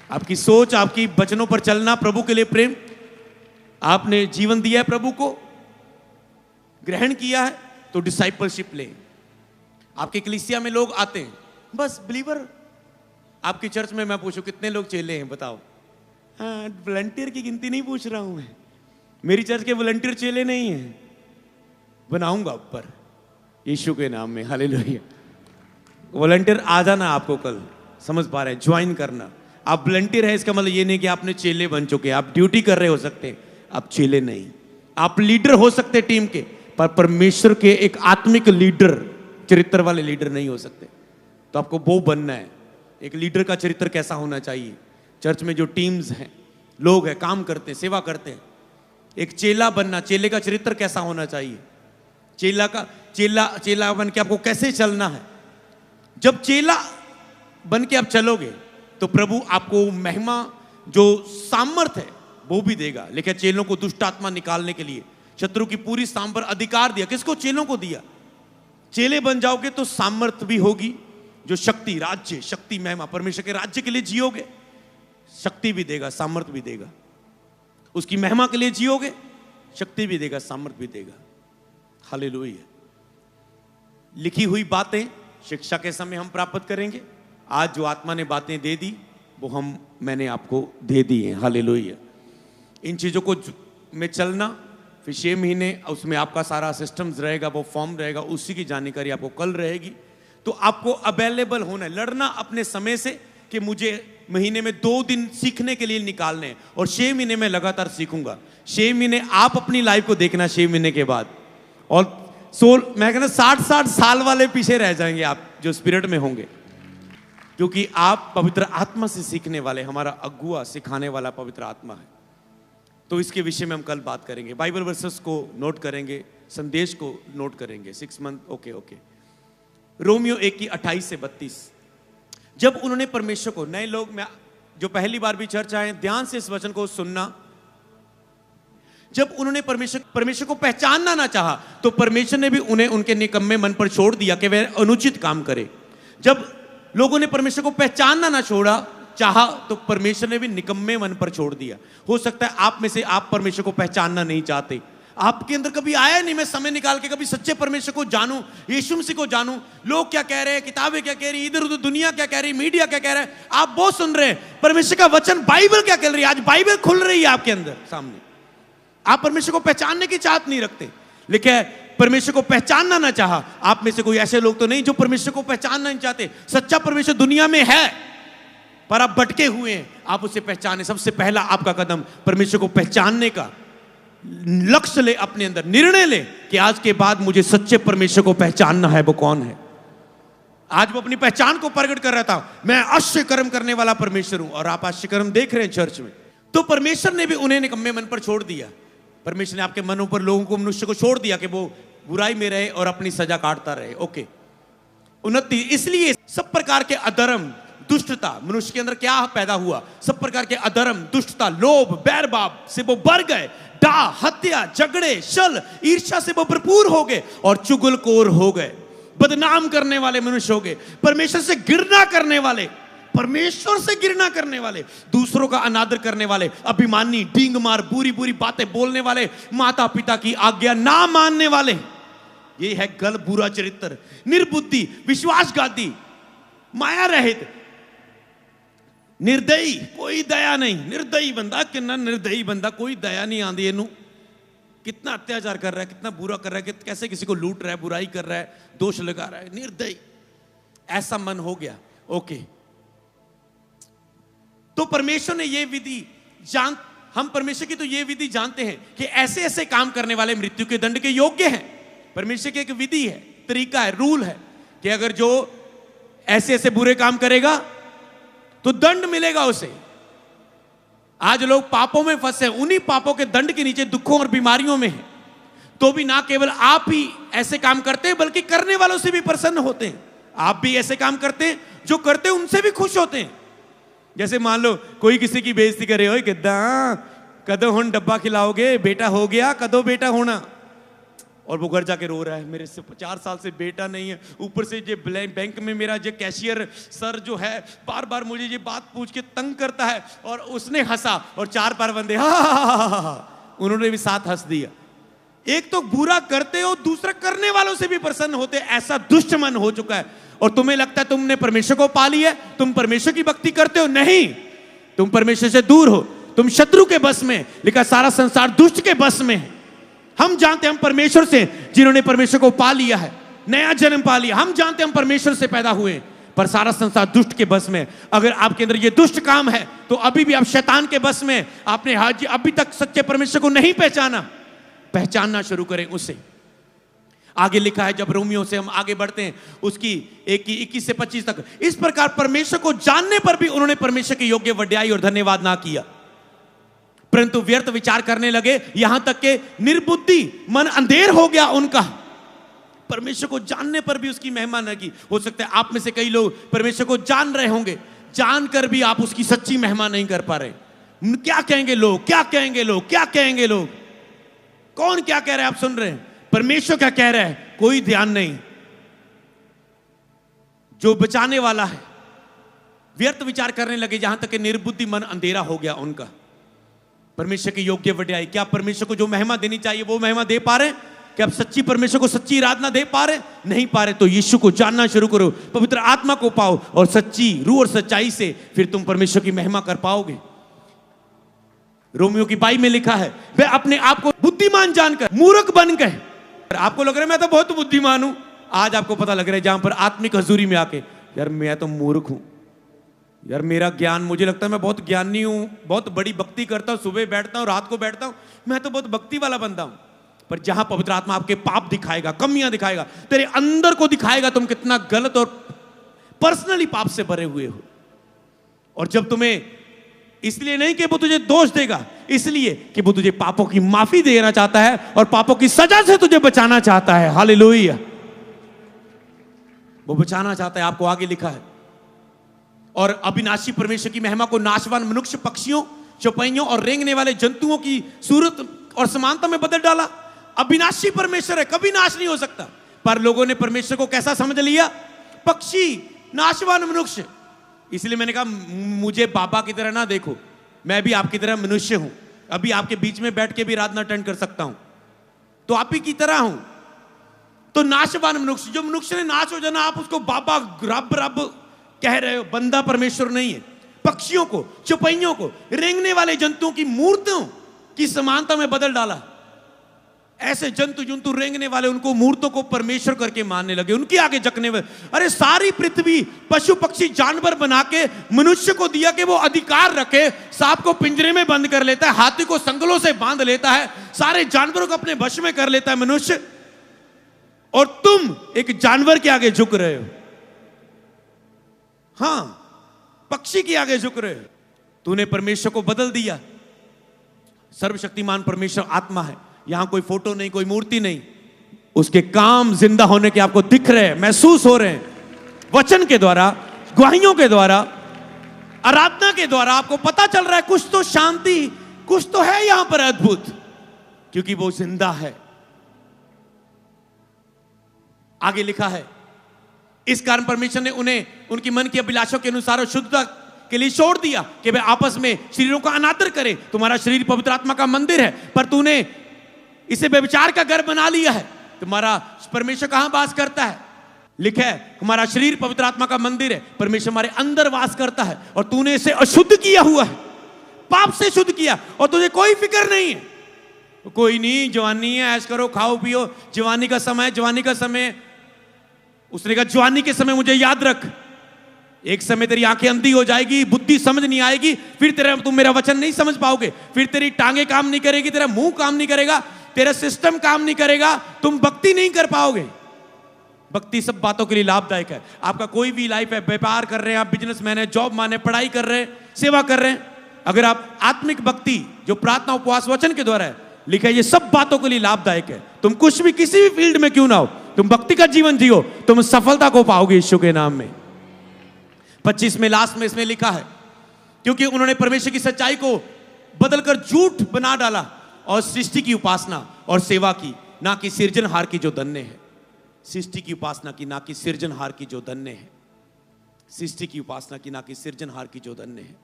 आपकी सोच, आपकी वचनों पर चलना, प्रभु के लिए प्रेम, आपने जीवन दिया है, प्रभु को ग्रहण किया है, तो डिसाइपलशिप ले। आपके कलीसिया में लोग आते हैं, बस बिलीवर। आपकी चर्च में मैं पूछूं कितने लोग चेले हैं, बताओ? हाँ, वॉलंटियर की गिनती नहीं पूछ रहा हूं मैं, मेरी चर्च के वॉलंटियर चेले नहीं हैं, बनाऊंगा ऊपर यीशु के नाम में, हालेलुया। वॉलंटियर आ जाना आपको कल, समझ पा रहे हैं, ज्वाइन करना। आप वॉलंटियर है, इसका मतलब ये नहीं कि आपने चेले बन चुके, आप ड्यूटी कर रहे हो सकते हैं, आप चेले नहीं। आप लीडर हो सकते टीम के, पर परमेश्वर के एक आत्मिक लीडर, चरित्र वाले लीडर नहीं हो सकते। तो आपको वो बनना है। एक लीडर का चरित्र कैसा होना चाहिए? चर्च में जो टीम्स हैं, लोग हैं, काम करते हैं, सेवा करते हैं, एक चेला बनना, चेले का चरित्र कैसा होना चाहिए? चेला बन के आपको कैसे चलना है? जब चेला बन के आप चलोगे तो प्रभु आपको महिमा, जो सामर्थ है वो भी देगा। लेकिन चेलों को दुष्ट आत्मा निकालने के लिए शत्रु की पूरी साम पर अधिकार दिया। किसको? चेलों को दिया। चेले बन जाओगे तो सामर्थ भी होगी, जो शक्ति, राज्य, शक्ति, महिमा, परमेश्वर के राज्य के लिए जियोगे, शक्ति भी देगा, सामर्थ भी देगा। उसकी महिमा के लिए जियोगे, शक्ति भी देगा, सामर्थ भी देगा। हालेलुया। लिखी हुई बातें शिक्षा के समय हम प्राप्त करेंगे। आज जो आत्मा ने बातें दे दी वो मैंने आपको दे दी है, हालेलुया। इन चीजों को में चलना, फिर 6 महीने उसमें आपका सारा सिस्टम्स रहेगा, वो फॉर्म रहेगा, उसी की जानकारी आपको कल रहेगी। तो आपको अवेलेबल होना है, लड़ना अपने समय से कि मुझे महीने में 2 दिन सीखने के लिए निकालने हैं, और 6 महीने में लगातार सीखूंगा। 6 महीने आप अपनी लाइफ को देखना, 6 महीने के बाद, और मैं कहना 60-60 साल वाले पीछे रह जाएंगे आप जो स्पिरिट में होंगे, क्योंकि आप पवित्र आत्मा से सीखने वाले, हमारा अगुआ सिखाने वाला पवित्र आत्मा है। तो इसके विषय में हम कल बात करेंगे। बाइबल वर्सेस को नोट करेंगे, संदेश को नोट करेंगे। 6 मंथ ओके। रोमियो 1 की 28 से 32। जब उन्होंने परमेश्वर को, नए लोग में जो पहली बार भी चर्च आए, ध्यान से इस वचन को सुनना। जब उन्होंने परमेश्वर को पहचानना ना चाहा, तो परमेश्वर ने भी उन्हें उनके निकम्मे मन पर छोड़ दिया कि वे अनुचित काम करे। जब लोगों ने परमेश्वर को पहचानना ना चाहा, तो परमेश्वर ने भी निकम्मे मन पर छोड़ दिया। हो सकता है आप में से आप परमेश्वर को पहचानना नहीं चाहते, आपके अंदर कभी आया नहीं मैं समय निकाल के कभी सच्चे परमेश्वर को जानूं, यीशु मसीह को जानूं। लोग क्या कह रहे हैं, किताबें क्या कह रही, इधर उधर दुनिया क्या कह रही, मीडिया क्या कह रहा है, आप बहुत सुन रहे हैं। परमेश्वर का वचन बाइबल क्या कह रही है, आज बाइबल खुल रही है आपके अंदर सामने। आप परमेश्वर को पहचानने की चाहत नहीं रखते, लेकिन परमेश्वर को पहचानना ना चाहा। आप में से कोई ऐसे लोग तो नहीं जो परमेश्वर को पहचानना नहीं चाहते। सच्चा परमेश्वर दुनिया में है, पर आप भटके हुए हैं, आप उसे पहचाने। सबसे पहला आपका कदम परमेश्वर को पहचानने का लक्ष्य ले, अपने अंदर निर्णय ले कि आज के बाद मुझे सच्चे परमेश्वर को पहचानना है। वो कौन है? आज वो अपनी पहचान को प्रकट कर रहा था, मैं आश्चर्य कर्म करने वाला परमेश्वर हूं। और आप आश्चर्य कर्म देख रहे हैं चर्च में। तो परमेश्वर ने भी उन्हें निकम्मे मन पर छोड़ दिया। परमेश्वर ने आपके मनों पर, लोगों को, मनुष्य को छोड़ दिया कि वो बुराई में रहे और अपनी सजा काटता रहे। ओके। 29, इसलिए सब प्रकार के अधर्म, दुष्टता, मनुष्य के अंदर क्या पैदा हुआ? सब प्रकार के अधर्म, दुष्टता, लोभ, बैरभाव से वो बढ़ गए। डाह, हत्या, झगड़े, छल, ईर्ष्या से वो भरपूर हो गए और चुगलखोर हो गए। बदनाम करने वाले मनुष्य हो गए, परमेश्वर से घृणा करने वाले, परमेश्वर से घृणा करने वाले, दूसरों का अनादर करने वाले, अभिमानी, डींग मार, बुरी बुरी बातें बोलने वाले, माता पिता की आज्ञा ना मानने वाले। ये है गल बुरा चरित्र, निर्बुद्धि, विश्वासघाती, माया रहित, निर्दयी, कोई दया नहीं। निर्दयी बंदा, कितना निर्दयी बंदा, कोई दया नहीं आंदी इनू। कितना अत्याचार कर रहा है, कितना बुरा कर रहा है, कैसे किसी को लूट रहा है, बुराई कर रहा है, दोष लगा रहा है, निर्दयी। ऐसा मन हो गया। ओके। तो परमेश्वर ने ये विधि हम परमेश्वर की तो ये विधि जानते हैं कि ऐसे ऐसे काम करने वाले मृत्यु के दंड के योग्य हैं। परमेश्वर की एक विधि है, तरीका है, रूल है कि अगर जो ऐसे ऐसे बुरे काम करेगा तो दंड मिलेगा उसे। आज लोग पापों में फंसे, उन्हीं पापों के दंड के नीचे दुखों और बीमारियों में हैं। तो भी ना केवल आप ही ऐसे काम करते हैं, बल्कि करने वालों से भी प्रसन्न होते हैं। आप भी ऐसे काम करते हैं, जो करते हैं उनसे भी खुश होते हैं। जैसे मान लो कोई किसी की बेइज्जती करे, ओए किद्दा कदों हुण डब्बा खिलाओगे, बेटा हो गया, कदों बेटा होना, और वो घर जाके रो रहा है, मेरे से 4 साल से बेटा नहीं है, ऊपर से ये बैंक में मेरा जो कैशियर सर जो है बार बार मुझे ये बात पूछ के तंग करता है। और उसने हंसा और 4 बंदे उन्होंने भी साथ हंस दिया। एक तो बुरा करते हो, दूसरा करने वालों से भी प्रसन्न होते। ऐसा दुष्ट मन हो चुका है। और तुम्हें लगता है तुमने परमेश्वर को पा लिया है, तुम परमेश्वर की भक्ति करते हो। नहीं, तुम परमेश्वर से दूर हो, तुम शत्रु के बस में। लेकिन सारा संसार दुष्ट के बस में है। हम जानते हैं हम परमेश्वर से, जिन्होंने परमेश्वर को पा लिया है, नया जन्म पा लिया, हम जानते हैं हम परमेश्वर से पैदा हुए, पर सारा संसार दुष्ट के बस में। अगर आपके अंदर ये दुष्ट काम है तो अभी भी आप शैतान के बस में। आपने अभी तक सच्चे परमेश्वर को नहीं पहचाना, पहचानना शुरू करें उसे। आगे लिखा है, जब रोमियो से हम आगे बढ़ते हैं, उसकी 21 से 25 तक, इस प्रकार परमेश्वर को जानने पर भी उन्होंने परमेश्वर के योग्य वड्याई और धन्यवाद ना किया, परंतु व्यर्थ विचार करने लगे, यहां तक के निर्बुद्धि, मन अंधेर हो गया उनका। परमेश्वर को जानने पर भी उसकी महिमा न की। हो सकता है आप में से कई लोग परमेश्वर को जान रहे होंगे, जानकर भी आप उसकी सच्ची महिमा नहीं कर पा रहे। क्या कहेंगे लोग, क्या कहेंगे लोग, क्या कहेंगे लोग, कौन क्या कह रहा है आप सुन रहे हैं, परमेश्वर क्या कह रहा है, कोई ध्यान नहीं। जो बचाने वाला है, व्यर्थ विचार करने लगे, जहां तक कि निर्बुद्धि, मन अंधेरा हो गया उनका। परमेश्वर की योग्य वड्याई, क्या परमेश्वर को जो महिमा देनी चाहिए वो महिमा दे पा रहे? क्या आप सच्ची परमेश्वर को सच्ची आराधना दे पा रहे? नहीं पा रहे। तो यीशु को जानना शुरू करो, पवित्र आत्मा को पाओ, और सच्ची रूह और सच्चाई से फिर तुम परमेश्वर की महिमा कर पाओगे। रोमियो की 22 में लिखा है, वे अपने आप को बुद्धिमान जानकर मूर्ख बन गए। आपको लग रहा है मैं तो बहुत बुद्धिमान हूं, आज आपको पता लग रहा है जहां पर आत्मिक हजूरी में आके, यार मैं तो मूर्ख हूं, यार मेरा ज्ञान, मुझे लगता है मैं बहुत ज्ञानी हूं, बहुत बड़ी भक्ति करता हूं, सुबह बैठता हूं, रात को बैठता हूं, मैं तो बहुत भक्ति वाला बंदा हूं। पर जहां पवित्र आत्मा आपके पाप दिखाएगा, कमियां दिखाएगा, तेरे अंदर को दिखाएगा तुम कितना गलत और पर्सनली पाप से भरे हुए हो। और जब तुम्हें, इसलिए नहीं कि वो तुझे दोष देगा, इसलिए कि वो तुझे पापों की माफी देना चाहता है और पापों की सजा से तुझे बचाना चाहता है। हालेलुया, वो बचाना चाहता है आपको, आगे लिखा है। और अविनाशी परमेश्वर की महिमा को नाशवान मनुष्य, पक्षियों, चौपाइयों और रेंगने वाले जंतुओं की सूरत और समानता में बदल डाला। अविनाशी परमेश्वर है, कभी नाश नहीं हो सकता, पर लोगों ने परमेश्वर को कैसा समझ लिया? पक्षी, नाशवान मनुष्य। इसलिए मैंने कहा मुझे बाबा की तरह ना देखो, मैं भी आपकी तरह मनुष्य हूं, अभी आपके बीच में बैठ के भी आराधना अटेंड कर सकता हूं, तो आप ही की तरह हूं। तो नाशवान मनुष्य, जो मनुष्य ने नाश हो जाना, आप उसको बाबा रब रब कह रहे हो, बंदा परमेश्वर नहीं है। पक्षियों को, चौपाइयों को, रेंगने वाले जंतुओं की मूर्तियों की समानता में बदल डाला। ऐसे जंतु जंतु रेंगने वाले, उनको मूर्तों को परमेश्वर करके मानने लगे, उनके आगे झुकने में। अरे सारी पृथ्वी पशु पक्षी जानवर बना के मनुष्य को दिया कि वो अधिकार रखे, सांप को पिंजरे में बंद कर लेता है, हाथी को संगलों से बांध लेता है, सारे जानवरों को अपने वश में कर लेता है मनुष्य, और तुम एक जानवर के आगे झुक रहे हो। हां, पक्षी के आगे झुक रहे हो। तूने परमेश्वर को बदल दिया। सर्वशक्तिमान परमेश्वर आत्मा है, यहां कोई फोटो नहीं, कोई मूर्ति नहीं, उसके काम जिंदा होने के आपको दिख रहे हैं, महसूस हो रहे हैं। वचन के द्वारा, गवाहियों के द्वारा, आराधना के द्वारा आपको पता चल रहा है कुछ तो शांति, कुछ तो है यहां पर अद्भुत, क्योंकि वो जिंदा है। आगे लिखा है, इस कारण परमेश्वर ने उन्हें उनकी मन की अभिलाषों के अनुसार और शुद्धता के लिए छोड़ दिया कि वे आपस में शरीरों का अनादर करें। तुम्हारा शरीर पवित्र आत्मा का मंदिर है, पर तूने इसे व्यभिचार का घर बना लिया है। तुम्हारा परमेश्वर कहां वास करता है? लिखा है हमारा शरीर पवित्र आत्मा का मंदिर है, परमेश्वर हमारे अंदर वास करता है, और तूने इसे अशुद्ध किया हुआ है, पाप से शुद्ध किया, और तुझे कोई फिक्र नहीं है। कोई नहीं, जवानी है, ऐश करो, खाओ पियो, जवानी का समय, जवानी का समय। उसने कहा जवानी के समय मुझे याद रख, एक समय तेरी आंखें अंधी हो जाएगी, बुद्धि समझ नहीं आएगी, फिर तुम मेरा वचन नहीं समझ पाओगे, फिर तेरी टांगे काम नहीं करेगी, तेरा मुंह काम नहीं करेगा, तेरा सिस्टम काम नहीं करेगा, तुम भक्ति नहीं कर पाओगे। भक्ति सब बातों के लिए लाभदायक है। आपका कोई भी लाइफ है, व्यापार कर रहे हैं आप, बिजनेसमैन है, जॉब मैन है, पढ़ाई कर रहे हैं, सेवा कर रहे हैं, अगर आप आत्मिक भक्ति जो प्रार्थना उपवास वचन के द्वारा है, लिखा है ये सब बातों के लिए लाभदायक है। तुम कुछ भी किसी भी फील्ड में क्यों ना हो, तुम भक्ति का जीवन जियो, तुम सफलता को पाओगे यीशु के नाम में। 25 में लास्ट में इसमें लिखा है, क्योंकि उन्होंने परमेश्वर की सच्चाई को बदलकर झूठ बना डाला और सृष्टि की उपासना और सेवा की, ना कि सृजनहार की जो धन्य है। सृष्टि की उपासना की, ना कि सृजनहार की जो धन्य है। सृष्टि की उपासना की, ना कि सृजनहार की जो धन्य है।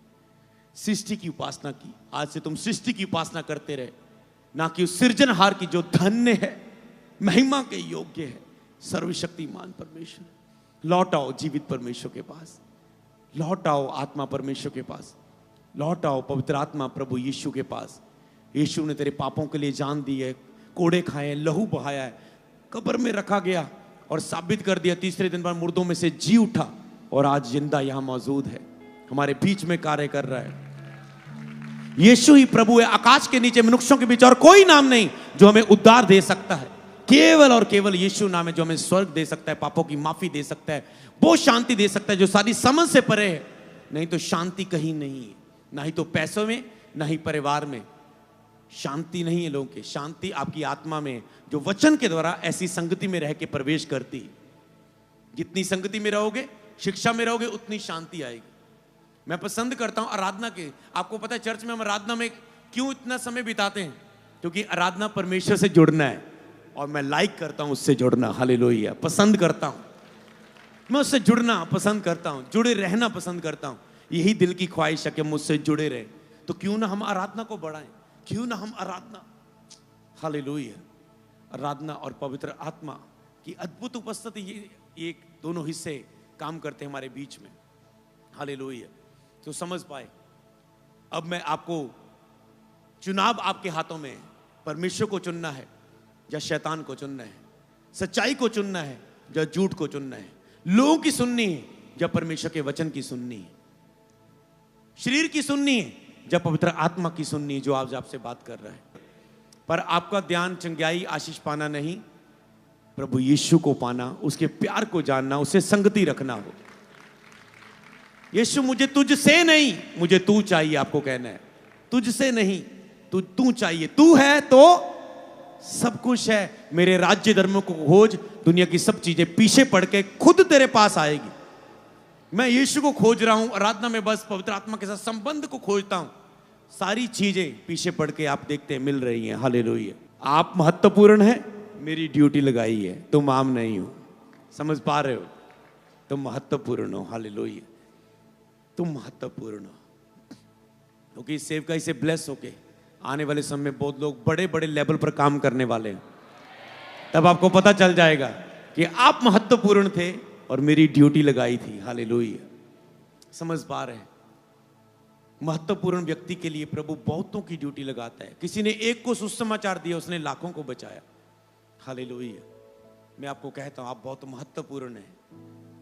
सृष्टि की उपासना की, आज से तुम सृष्टि की उपासना करते रहे, ना कि उस सृजनहार की जो धन्य है, महिमा के योग्य है, सर्वशक्तिमान परमेश्वर। लौट आओ जीवित परमेश्वर के पास, लौट आओ आत्मा परमेश्वर के पास, लौट आओ पवित्र आत्मा प्रभु यीशु के पास। यीशु ने तेरे पापों के लिए जान दी है, कोड़े खाए, लहू बहाया है, कब्र में रखा गया और साबित कर दिया, तीसरे दिन पर मुर्दों में से जी उठा और आज जिंदा यहां मौजूद है, हमारे बीच में कार्य कर रहा है। यीशु ही प्रभु है, आकाश के नीचे मनुष्यों के बीच और कोई नाम नहीं जो हमें उद्धार दे सकता है, केवल और केवल यीशु नाम है जो हमें स्वर्ग दे सकता है, पापों की माफी दे सकता है, वो शांति दे सकता है जो सारी समझ से परे है। नहीं तो शांति कहीं नहीं है, ना ही तो पैसों में, ना ही परिवार में शांति नहीं है लोगों के। शांति आपकी आत्मा में, जो वचन के द्वारा ऐसी संगति में रह के प्रवेश करती। जितनी संगति में रहोगे, शिक्षा में रहोगे, उतनी शांति आएगी। मैं पसंद करता हूं आराधना के, आपको पता है चर्च में हम आराधना में क्यों इतना समय बिताते हैं? क्योंकि आराधना परमेश्वर से जुड़ना है, और मैं लाइक करता हूं उससे जुड़ना। हालेलुया, पसंद करता हूं मैं उससे जुड़ना, पसंद करता हूं, जुड़े रहना पसंद करता हूं। यही दिल की ख्वाहिश है कि हम उससे जुड़े रहे। तो क्यों ना हम आराधना को बढ़ाएं, क्यों ना हम आराधना, हालेलुया, आराधना और पवित्र आत्मा की अद्भुत उपस्थिति, ये एक दोनों हिस्से काम करते हैं हमारे बीच में। हालेलुया, तो समझ पाए। अब मैं आपको, चुनाव आपके हाथों में है, परमेश्वर को चुनना है या शैतान को चुनना है, सच्चाई को चुनना है या झूठ को चुनना है, लोगों की सुननी है या परमेश्वर के वचन की सुननी है, शरीर की सुननी है या पवित्र आत्मा की सुननी है जो आज आपसे बात कर रहा है। पर आपका ध्यान चंगाई आशीष पाना नहीं, प्रभु यीशु को पाना, उसके प्यार को जानना, उससे संगति रखना हो। यीशु मुझे तुझसे नहीं, मुझे तू चाहिए, आपको कहना है तुझसे नहीं, तू चाहिए। तू है तो सब कुछ है। मेरे राज्य धर्म को खोज, दुनिया की सब चीजें पीछे पड़ के खुद तेरे पास आएगी। मैं यीशु को खोज रहा हूं, आराधना में बस पवित्र आत्मा के साथ संबंध को खोजता हूं, सारी चीजें पीछे पड़ के आप देखते हैं मिल रही हैं। हालेलुया। आप महत्वपूर्ण है, मेरी ड्यूटी लगाई है, तुम आम नहीं हो। समझ पा रहे हो? तुम महत्वपूर्ण हो। हालेलुया, तुम महत्वपूर्ण हो। क्योंकि इस सेवकाई से ब्लेस होके आने वाले समय में बहुत लोग बड़े बड़े लेवल पर काम करने वाले हैं। तब आपको पता चल जाएगा कि आप महत्वपूर्ण थे और मेरी ड्यूटी लगाई थी। हालेलुया। समझ पा रहे हैं? महत्वपूर्ण व्यक्ति के लिए प्रभु बहुतों की ड्यूटी लगाता है। किसी ने एक को सुसमाचार दिया, उसने लाखों को बचाया। हालेलुया। मैं आपको कहता हूं, आप बहुत महत्वपूर्ण हैं।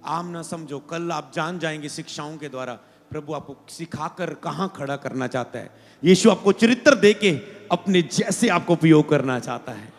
आम ना समझो, कल आप जान जाएंगे शिक्षाओं के द्वारा प्रभु आपको सिखाकर कहां खड़ा करना चाहता है। यीशु आपको चरित्र देके अपने जैसे आपको उपयोग करना चाहता है।